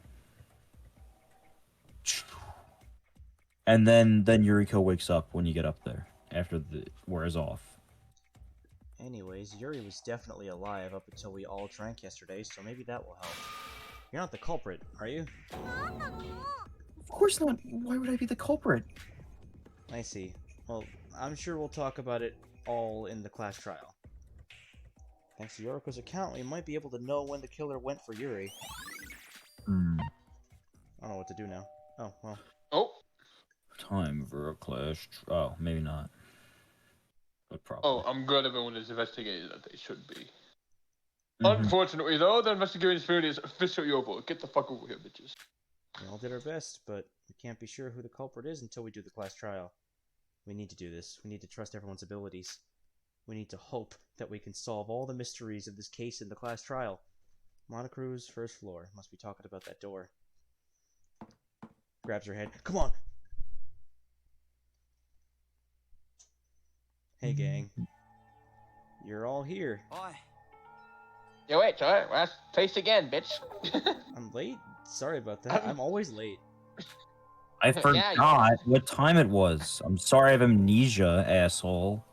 then Yuriko wakes up when you get up there after the wears off.
Anyways, Yuri was definitely alive up until we all drank yesterday, so maybe that will help. You're not the culprit, are you?
Of course not. Why would I be the culprit?
I see. Well, I'm sure we'll talk about it all in the class trial. Thanks to Yoriko's account, we might be able to know when the killer went for Yuri.
Hmm.
I don't know what to do now. Oh, well.
Oh.
Time for a clash. Oh, maybe not. But probably.
Oh, I'm glad everyone is investigated that they should be.
Mhm.
Unfortunately, though, the investigating spirit is officially over. Get the fuck over here, bitches.
We all did our best, but we can't be sure who the culprit is until we do the class trial. We need to do this. We need to trust everyone's abilities. We need to hope that we can solve all the mysteries of this case in the class trial. Monocru's first floor. Must be talking about that door. Grabs her head. Come on! Hey, gang. You're all here.
Yo, wait, alright, last place again, bitch.
I'm late? Sorry about that. I'm always late.
I
Yeah,
forgot what time it was. I'm sorry I have amnesia, asshole.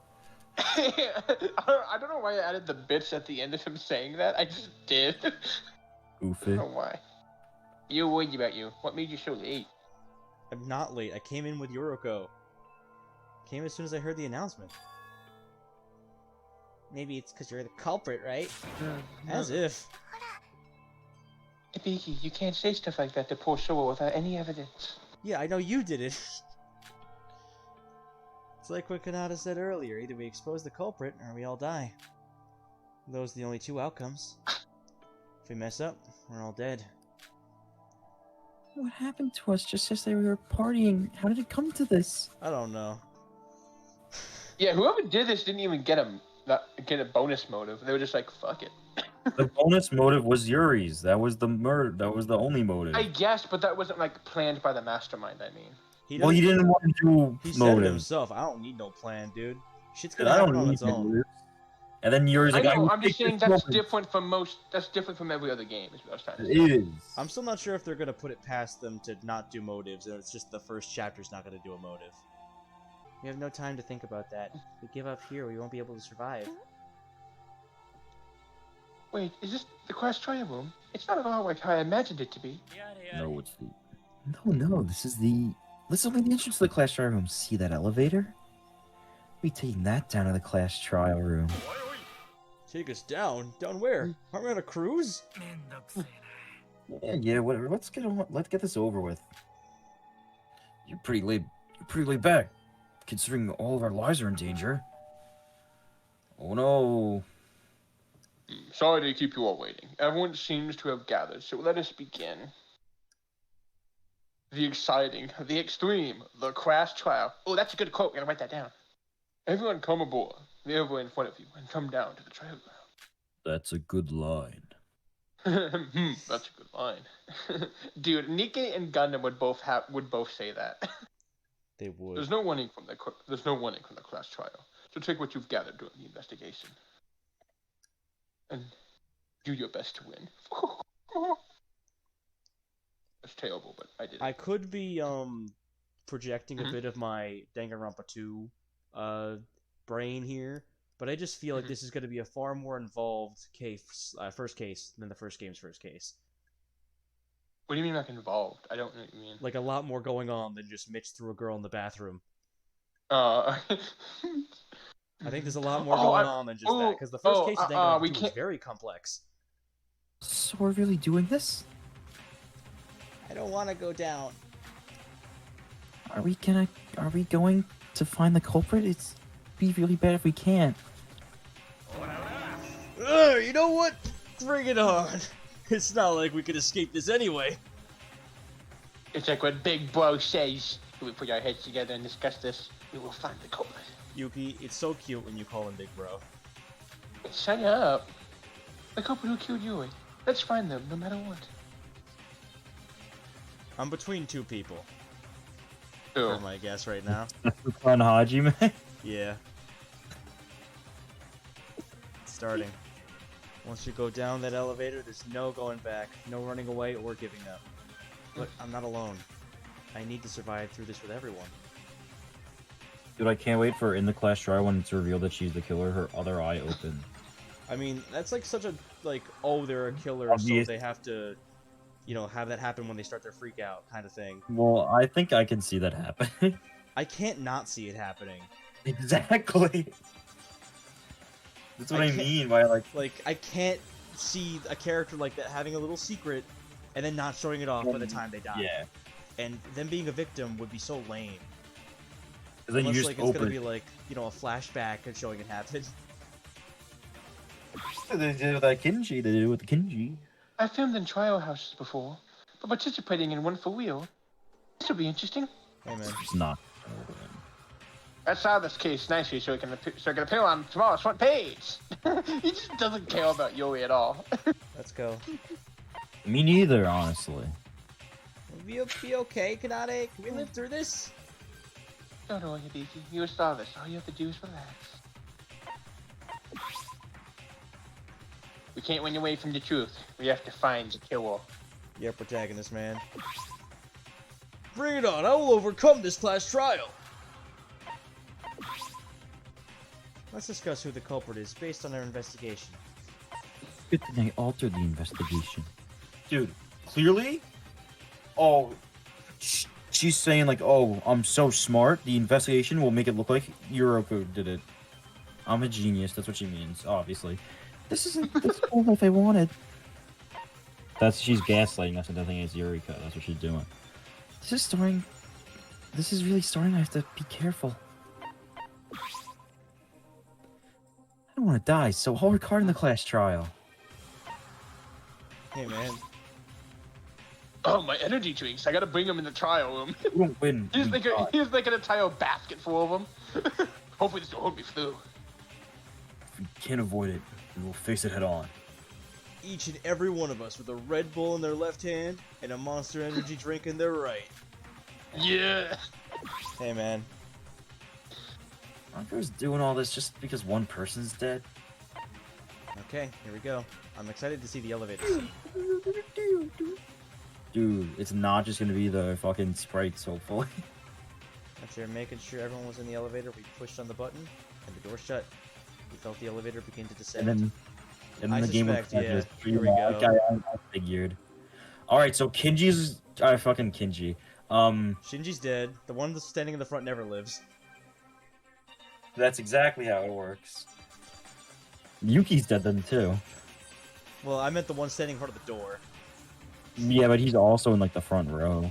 I don't know why I added the bitch at the end of him saying that. I just did. I
Goofy.
don't know why. You worried about you. What made you so late?
I'm not late. I came in with Yoriko. Came as soon as I heard the announcement. Maybe it's because you're the culprit, right? As if.
Ibiki, you can't say stuff like that to poor Showa without any evidence.
Yeah, I know you did it. It's like what Kanata said earlier. Either we expose the culprit, or we all die. Those are the only 2 outcomes. If we mess up, we're all dead.
What happened to us just yesterday? We were partying. How did it come to this?
I don't know.
Yeah, whoever did this didn't even get a bonus motive. They were just like, fuck it.
The bonus motive was Yuri's. That was the murder. That was the only motive.
I guess, but that wasn't like planned by the mastermind, I mean.
Well, he didn't want to do
He said it
motive.
himself. I don't need no plan, dude. Shit's
Dude,
gonna
I
happen
don't
on
need
its own.
motive. And then Yuri's
I
like,
know,
will
I'm just
take
saying
this
that's
motive.
different from every other game, is what I was trying to say.
It is.
I'm still not sure if they're gonna put it past them to not do motives, or it's just the first chapter's not gonna do a motive. We have no time to think about that. If we give up here, we won't be able to survive.
Wait, is this the class trial room? It's not at all like how I imagined it to be.
No, it's the. No. This is only the entrance to the class trial room. See that elevator? We taking that down to the class trial room.
Take us down? Down where? Aren't we on a cruise?
Yeah, whatever. Let's get this over with. You're pretty laid back, considering all of our lives are in danger. Oh no.
Sorry to keep you all waiting. Everyone seems to have gathered, so let us begin. The exciting, the extreme, the crash trial. Oh, that's a good quote. Gotta write that down. Everyone come aboard, the overlay in front of you, and come down to the trial
That's a good line.
ground. That's a good line. Dude, Nikkei and Gundam would both say that.
They would.
There's no warning from the crash trial. So take what you've gathered during the investigation. And do your best to win. That's terrible, but I did it.
I could be projecting a bit of my Danganronpa 2 brain here, but I just feel like this is going to be a far more involved first case than the first game's first case.
What do you mean like involved? I don't know what you mean.
Like a lot more going on than just Mitch threw a girl in the bathroom.
I
think there's a lot more going on than just that, because the first case of Danganronpa 2 is very complex.
So we're really doing this?
I don't want to go down.
Are we going to find the culprit? It's be really bad if we can't.
You know what? Bring it on. It's not like we could escape this anyway.
It's like what Big Bro says. If we put our heads together and discuss this, we will find the culprit.
Yuki, it's so cute when you call him Big Bro.
Shut up. The culprit who killed Yui. Let's find them, no matter what.
I'm between two people.
Who?
For my guess right now.
Fun Hajime.
Yeah. Starting. Once you go down that elevator, there's no going back, no running away or giving up. But I'm not alone. I need to survive through this with everyone.
Dude, I can't wait for in the class trial when it's revealed that she's the killer, her other eye open.
I mean, that's like such a, like, oh, they're a killer,
Obvious.
so they have to, you know, have that happen when they start their freak out kind of thing.
Well, I think I can see that happen.
I can't not see it happening.
Exactly. That's what I mean by
Like, I can't see a character like that having a little secret and then not showing it off by the time they die.
Yeah.
And them being a victim would be so lame.
Then
Unless,
you just
like,
open.
it's gonna be like, you know, a flashback and showing it happen.
They did it with that Kinji. They did it with the Kinji.
I filmed in trial houses before, but participating in one for real. This will be interesting.
Hey, man.
It's not.
Let's solve this case nicely so it can appear on tomorrow's front page. He just doesn't care about Yui at all.
Let's go.
Me neither, honestly.
We'll be okay, Kanade. Can we live through this?
Don't worry, Hibiki. You a star this. All you have to do is relax. We can't run away from the truth. We have to find the killer.
You're protagonist, man. Bring it on. I will overcome this class trial. Let's discuss who the culprit is based on our investigation.
Good thing I altered the investigation. Dude, clearly? Oh, she's saying like, oh, I'm so smart. The investigation will make it look like Yuriko did it. I'm a genius. That's what she means, obviously. This isn't the school life I wanted. She's gaslighting us into thinking it's Yuriko. That's what she's doing. This is really starting. I have to be careful. I don't want to die, so I'll record in the class trial.
Hey, man.
Oh, my energy drinks. I gotta bring them in the trial room.
We won't win.
Here's like an entire basket full of them. Hopefully this will hold me through.
If we can't avoid it, we will face it head on.
Each and every one of us with a Red Bull in their left hand and a Monster Energy drink in their right.
Yeah.
Hey, man.
Marco's doing all this just because one person's dead.
Okay, here we go. I'm excited to see the elevator.
Dude, it's not just gonna be the fucking sprites, hopefully.
After making sure everyone was in the elevator, we pushed on the button, and the door shut. We felt the elevator begin to descend.
And then
I
the game was
suspect, yeah.
just
Here we go.
I figured. Alright, so Kinji's fucking Kinji.
Shinji's dead. The one that's standing in the front never lives.
That's exactly how it works. Yuki's dead then too.
Well, I meant the one standing in front of the door.
Yeah, but he's also in like the front row.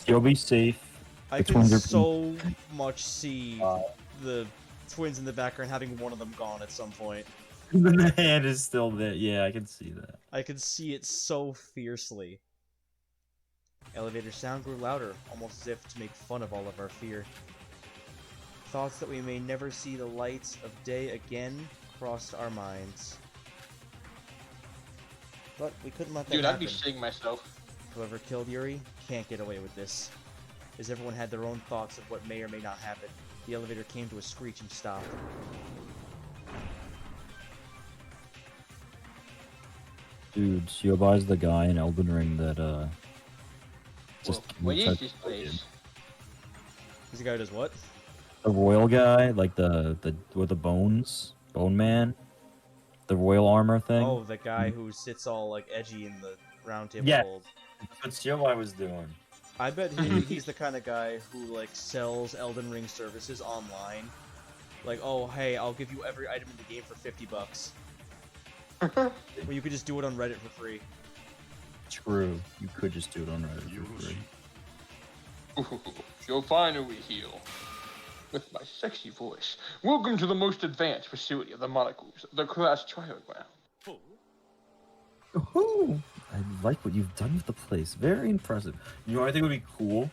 You'll be safe.
I
The
can
twins are-
so much see the twins in the background having one of them gone at some point.
The hand is still there. Yeah, I can see that.
I could see it so fiercely. Elevator sound grew louder, almost as if to make fun of all of our fear. Thoughts that we may never see the lights of day again crossed our minds. But we couldn't let that
Dude,
happen.
I'd be shitting myself.
Whoever killed Yuri can't get away with this. As everyone had their own thoughts of what may or may not happen, the elevator came to a screeching stop.
Dude, Siobai is the guy in Elden Ring that
Well, what is this place?
He's the guy who does what?
the royal guy, like the with the bones, bone man, the royal armor thing.
Oh, the guy who sits all like edgy in the round table
Yeah.
hold.
That's what I was doing.
I bet he's the kind of guy who like sells Elden Ring services online. Like, oh hey, I'll give you every item in the game for $50. Well, you could just do it on Reddit for free.
True, you could just do it on Reddit for free.
You'll finally heal. With my sexy voice. Welcome to the most advanced facility of the Monocles, the class trial ground.
Oh, I like what you've done with the place. Very impressive.
You know what I think would be cool?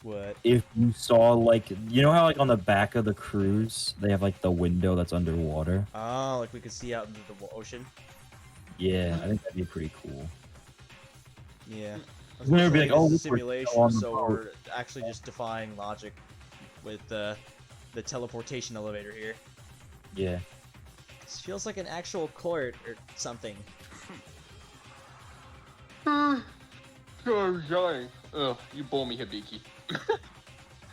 What?
If you saw, like, you know how, like, on the back of the cruise, they have, like, the window that's underwater?
Oh, like we could see out into the ocean.
Yeah, I think that'd be pretty cool.
Yeah.
Then it would be like, oh,
it's a
look, we're
simulation,
on the
so
boat.
we're actually just defying logic with the teleportation elevator here.
Yeah.
This feels like an actual court or something.
Oh, dying. Ugh, you bore me, Hibiki. I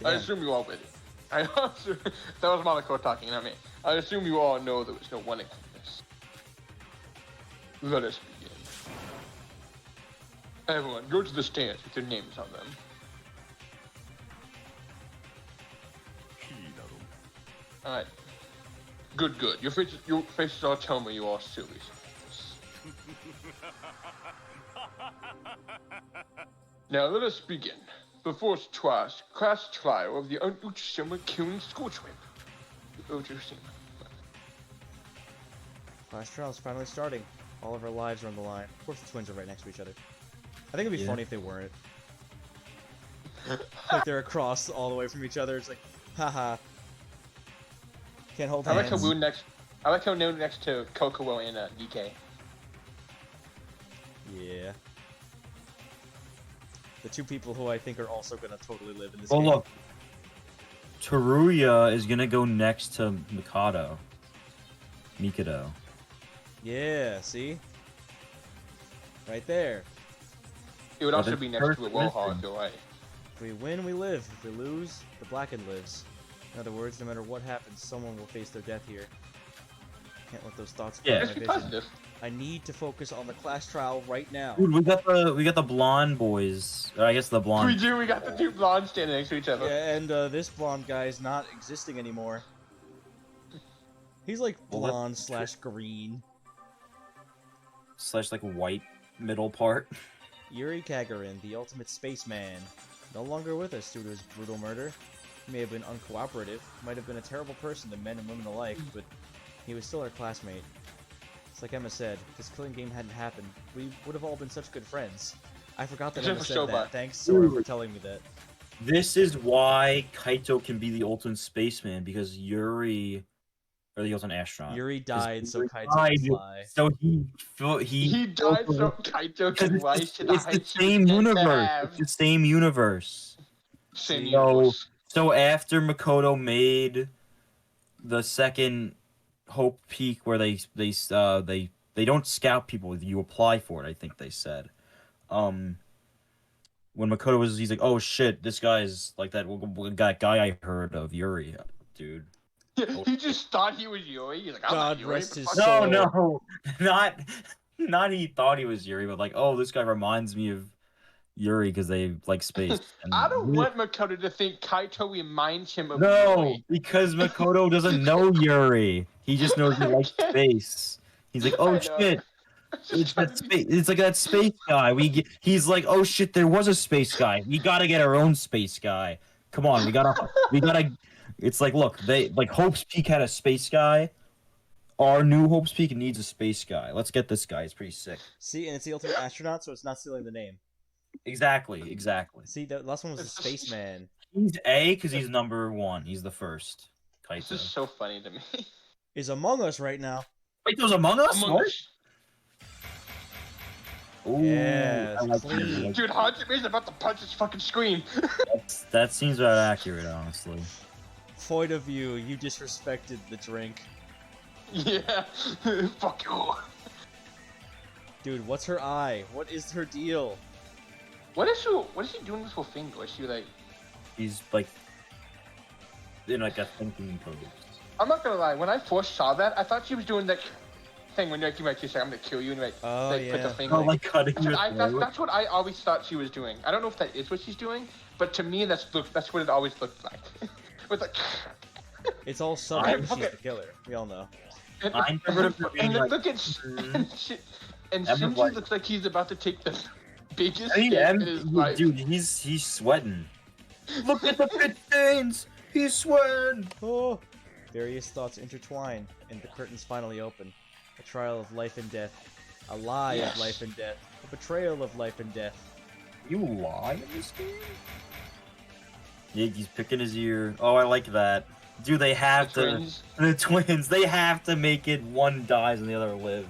Damn.
assume you all read it. I also, that was Monaco talking, not me. I assume you all know there was no one in this. Let us begin. Everyone, go to the stands with your names on them. Alright. Good, good. Your faces all tell me you are serious. Now let us begin. The first class trial of the Uchishima killing Scorchwing. Uchishima.
Class trial's finally starting. All of our lives are on the line. Of course the twins are right next to each other. I think it'd be
Yeah.
funny if they weren't. Like they're across all the way from each other. It's like, haha. Can't hold
I like
hands.
how we're next. I like how we're next to Kokowo and DK.
Yeah. The two people who I think are also gonna totally live in this
Well,
game.
look. Teruya is gonna go next to Mikado.
Yeah, see? Right there.
It would
Yeah,
also
the
be next to a
first
Wallhall, I
mission.
feel like.
If we win, we live. If we lose, the Blackened lives. In other words, no matter what happens, someone will face their death here. Can't let those thoughts
Yeah.
cloud
Let's
my
be
vision.
positive.
I need to focus on the class trial right now.
Dude, we got the blonde boys. Or I guess the
We
blonde.
do. We got the two blondes standing next to each other.
Yeah, and this blonde guy is not existing anymore. He's like
Well, that-
blonde slash green.
Slash like white middle part.
Yuri Kagarin, the ultimate spaceman. No longer with us due to his brutal murder. He may have been uncooperative, might have been a terrible person to men and women alike, but he was still our classmate. It's like Emma said, if this killing game hadn't happened, we would have all been such good friends. I forgot that
Except
Emma
for
said
Shoba.
that. Thanks, Sora, for
Dude.
telling me that.
This is why Kaito can be the ultimate spaceman, because Yuri, or the ultimate astronaut.
Yuri died, so
Yuri
Kaito
died,
can fly.
So he
He died so Kaito
because
can rise
it's
to
the,
the
it's the
heights
same
he
universe.
have.
It's the same universe.
Same
So-
universe.
So after Makoto made the second Hope Peak, where they don't scout people, you apply for it. I think they said. When Makoto was, he's like, oh shit, this guy's like that guy I heard of, Yuri, dude.
He just thought he was Yuri. He's like, I'm
God
not Yuri.
rest his
Fuck
soul.
No, not he thought he was Yuri, but like, oh, this guy reminds me of Yuri because they like space. And
I don't want Makoto to think Kaito reminds him of
No,
Yuri.
because Makoto doesn't know Yuri. He just knows he likes space. He's like,
I
oh
know.
shit, it's that space. It's like that space guy. He's like, oh shit, there was a space guy. We gotta get our own space guy. Come on, we gotta It's like, look, they like Hope's Peak had a space guy. Our new Hope's Peak needs a space guy. Let's get this guy. He's pretty sick.
See, and it's the ultimate astronaut, so it's not stealing the name.
Exactly.
See, the last one was the spaceman.
He's A because he's number 1. He's the first.
This is so funny to me.
Is Among Us right now.
Wait, those Among Us?
Among Us.
Ooh,
Yes,
I like
clean.
that.
Dude, Hajime's about to punch his fucking screen.
That seems about accurate, honestly.
Point of view, you disrespected the drink.
Yeah. Fuck you.
Dude, what's her eye? What is her deal?
What is she doing with her finger? Is she like...
He's like in like a thinking pose.
I'm not gonna lie, when I first saw that, I thought she was doing that thing when like, you might just say, I'm gonna kill you, and like,
Oh,
like put the
yeah.
finger.
Oh, like cutting
That's
your
what,
throat.
that's what I always thought she was doing. I don't know if that is what she's doing, but to me, that's what it always looked like. With like...
It's all subtle. She's
Okay.
the killer. We all know.
And,
I remember her being
and
like,
look at and
Remember,
Shinji
like-
looks like he's about to take the biggest
Hey,
hit in his life.
dude, he's sweating. Look at the pit stains. He's sweating.
Oh! Various thoughts intertwine, and the curtains finally open. A trial of life and death. A lie
Yes.
of life and death. A betrayal of life and death.
You lie in this game? Yeah, he's picking his ear. Oh, I like that. Dude, they have
The
to.
twins.
The twins, they have to make it one dies and the other lives.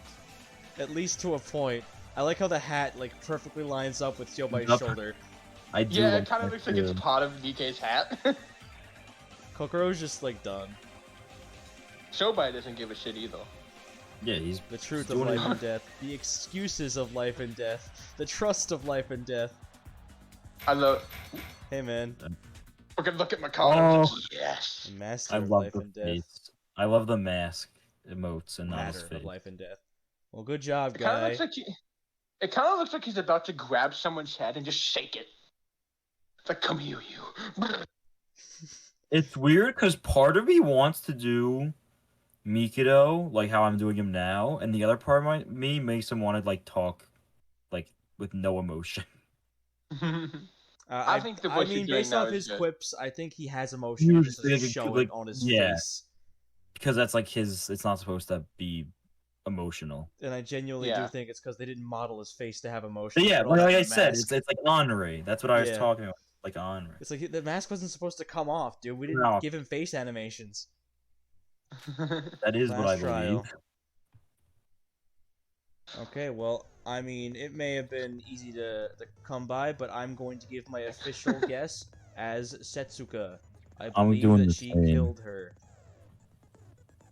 At least to a point. I like how the hat, like, perfectly lines up with Kyobai's
Yup.
shoulder.
I do.
Yeah,
like
it kind of
that
looks like
too.
it's part of DK's hat.
Kokoro's just, like, done.
Shobai doesn't give a shit either.
Yeah, he's
The truth
He's
of
doing
life
it.
and death. The excuses of life and death. The trust of life and death.
I love.
Hey, man.
Look at my collar.
Oh.
Yes.
The master
I
of
love
life
the
and death.
face. I love the mask emotes and not his
Matter
face.
of life and death. Well, good job,
It kind of
guy.
looks like it kind of looks like he's about to grab someone's head and just shake it. It's like, come here, you.
It's weird because part of me wants to do Mikado like how I'm doing him now, and the other part of me makes him want to like talk like with no emotion.
I think the voice
I mean,
he's doing
based
now
off
is
his
good.
quips, I think he has emotion.
You
It just doesn't
think it
show
could, like,
it on his
yeah.
face.
Because that's like his. It's not supposed to be emotional.
And I genuinely
Yeah.
do think it's because they didn't model his face to have emotion.
But yeah,
They put all that
like
in
I
the
said,
mask.
it's like Henri. That's what I was
Yeah.
talking about. Like Henri.
It's like the mask wasn't supposed to come off, dude. We didn't
No.
give him face animations.
That is what I
Last
believe.
trial. Okay, well, I mean, it may have been easy to come by, but I'm going to give my official guess as Setsuka. I
I'm
believe
doing
that
the
she
same.
killed her.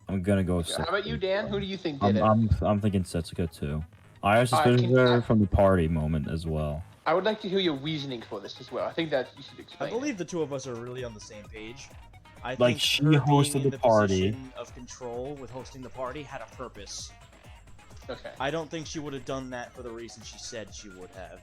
I'm gonna go.
How about you, Dan? Who do you think did it?
I'm thinking Setsuka too. I was
I
suspicious
can-
her
I-
from the party moment as well.
I would like to hear your reasoning for this as well. I think that you should
I
explain.
believe the two of us are really on the same page. I
Like,
think
she
her being
hosted
in
the party.
position of control with hosting the party had a purpose.
It. Okay.
I don't think she would have done that for the reason she said she would have.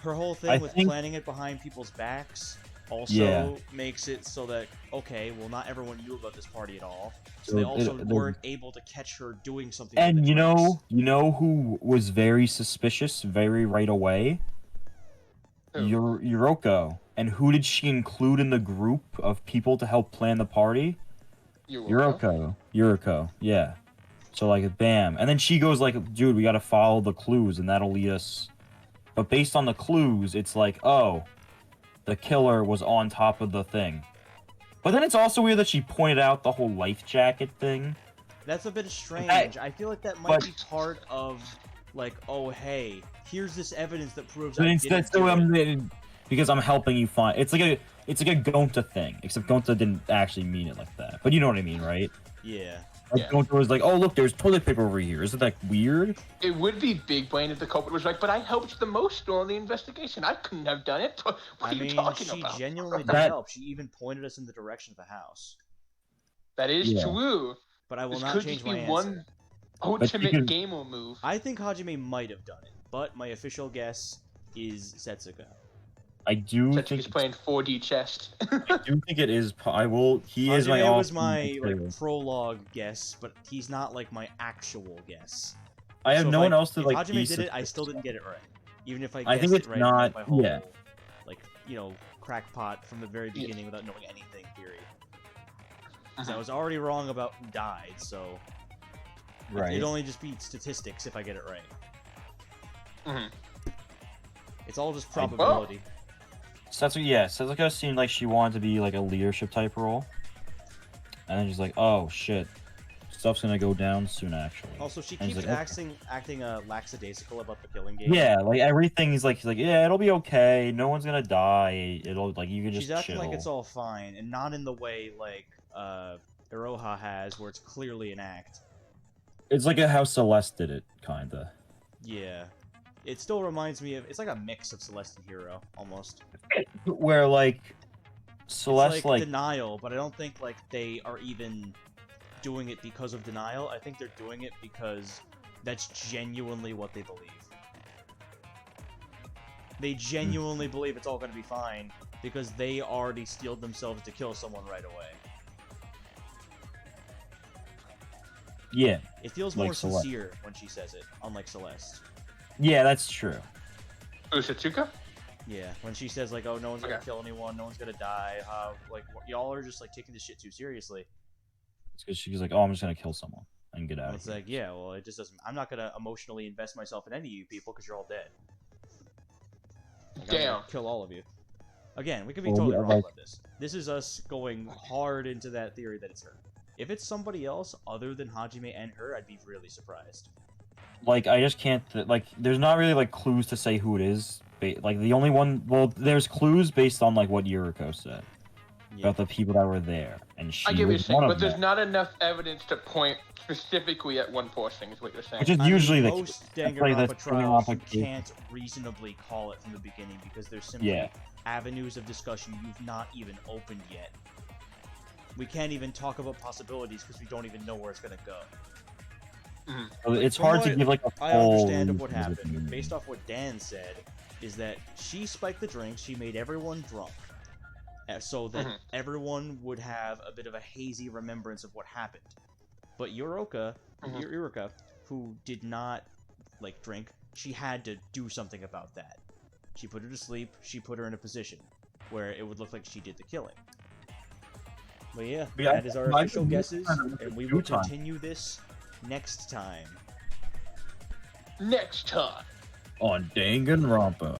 Her whole thing
I
with
think-
planning it behind people's backs also
Yeah.
makes it so that, okay, well, not everyone knew about this party at all. So
So
they
it-
also
it-
weren't able to catch her doing something. with
And
the
you
drinks.
know who was very suspicious very right away?
Who?
Yuriko. And who did she include in the group of people to help plan the party? Yuriko. Yeah. So like bam. And then she goes like, dude, we gotta follow the clues and that'll lead us. But based on the clues, it's like, oh, the killer was on top of the thing. But then it's also weird that she pointed out the whole life jacket thing.
That's a bit strange. I feel like that might
but-
be part of, like, oh, hey, here's this evidence that proves
But
I
instead,
didn't
so
do it.
because I'm helping you find. It's like a Gonta thing, except Gonta didn't actually mean it like that. But you know what I mean, right?
Yeah.
Like
Yeah.
Gonta was like, "Oh, look, there's toilet paper over here." Isn't that weird?
It would be big brain if the culprit was like, but I helped the most on the investigation. I couldn't have done it. What are
I
you
mean,
talking
she
about?
genuinely did
That-
help. She even pointed us in the direction of the house.
That is
Yeah.
true.
But I will
This
not
could
change
just
my
be
answer.
one ultimate
can-
gamer move.
I think Hajime might have done it, but my official guess is Setsuka.
I do
Such
think
he's playing 4D chess.
I do think it is. I will. He is my.
Hajime was
awesome
my
player.
like prologue guess, but he's not like my actual guess.
I have
So
no
if
one else to
if
like.
Hajime
be
did it, I
suspicious
still didn't
of.
get it right. Even if I
I
guessed
think
it
it's
right
not-
with my whole,
yeah.
like, you know, crackpot from the very beginning without knowing anything, period. 'Cause I was already wrong about who died, so
Right.
it'd only just be statistics if I get it right.
Mhm.
It's all just probability.
Setsuko seemed like she wanted to be like a leadership type role, and then she's like, "Oh shit, stuff's gonna go down soon." Actually,
Also, she
And
keeps
he's like, "Okay."
acting lackadaisical about the killing game.
Yeah, like everything is like, he's like, "Yeah, it'll be okay. No one's gonna die. It'll like you can just
She's acting
chill."
like it's all fine, and not in the way like Iroha has, where it's clearly an act.
It's like how Celeste did it, kinda.
Yeah. It still reminds me of... It's like a mix of Celeste and Hero, almost.
Where like Celeste
It's like denial, but I don't think like they are even doing it because of denial. I think they're doing it because that's genuinely what they believe. They genuinely believe it's all going to be fine because they already steeled themselves to kill someone right away.
yeah,
It feels
Like
more
Celeste.
sincere when she says it, unlike Celeste.
yeah, that's true.
Setsuko?
Yeah, when she says like, "Oh, no one's gonna
Okay.
kill anyone, no one's gonna die," like y'all are just like taking this shit too seriously.
It's because she's like, "Oh, I'm just gonna kill someone and get out."
And
of
it's
here."
like, yeah, well, it just doesn't. I'm not gonna emotionally invest myself in any of you people because you're all dead. Like, I'm
Damn.
gonna kill all of you. Again, we could be
Well,
totally
yeah,
wrong
like-
about this. This is us going hard into that theory that it's her. If it's somebody else other than Hajime and her, I'd be really surprised.
Like I just can't like. There's not really like clues to say who it is. Like the only one. Well, there's clues based on like what Yuriko said
Yeah.
about the people that were there, and she
I get what you're
was
saying,
one
but
of
there's
them.
not enough evidence to point specifically at one person, is what you're saying.
Which is
I mean,
usually the
most
like
Danganronpa
the
trials, you
Danganronpa case.
can't reasonably call it from the beginning because there's simply
Yeah.
avenues of discussion you've not even opened yet. We can't even talk about possibilities because we don't even know where it's gonna go.
So it's
From
hard to
what
give like a
I
full
understand of what
reason.
happened, based off what Dan said, is that she spiked the drinks, she made everyone drunk, so that everyone would have a bit of a hazy remembrance of what happened. But Yurika, who did not like drink, she had to do something about that. She put her to sleep, she put her in a position where it would look like she did the killing. But yeah,
Yeah,
that is our
I
official
think we
guesses,
kind of
and we
do
will
time.
continue this next time.
Next time.
on Danganronpa.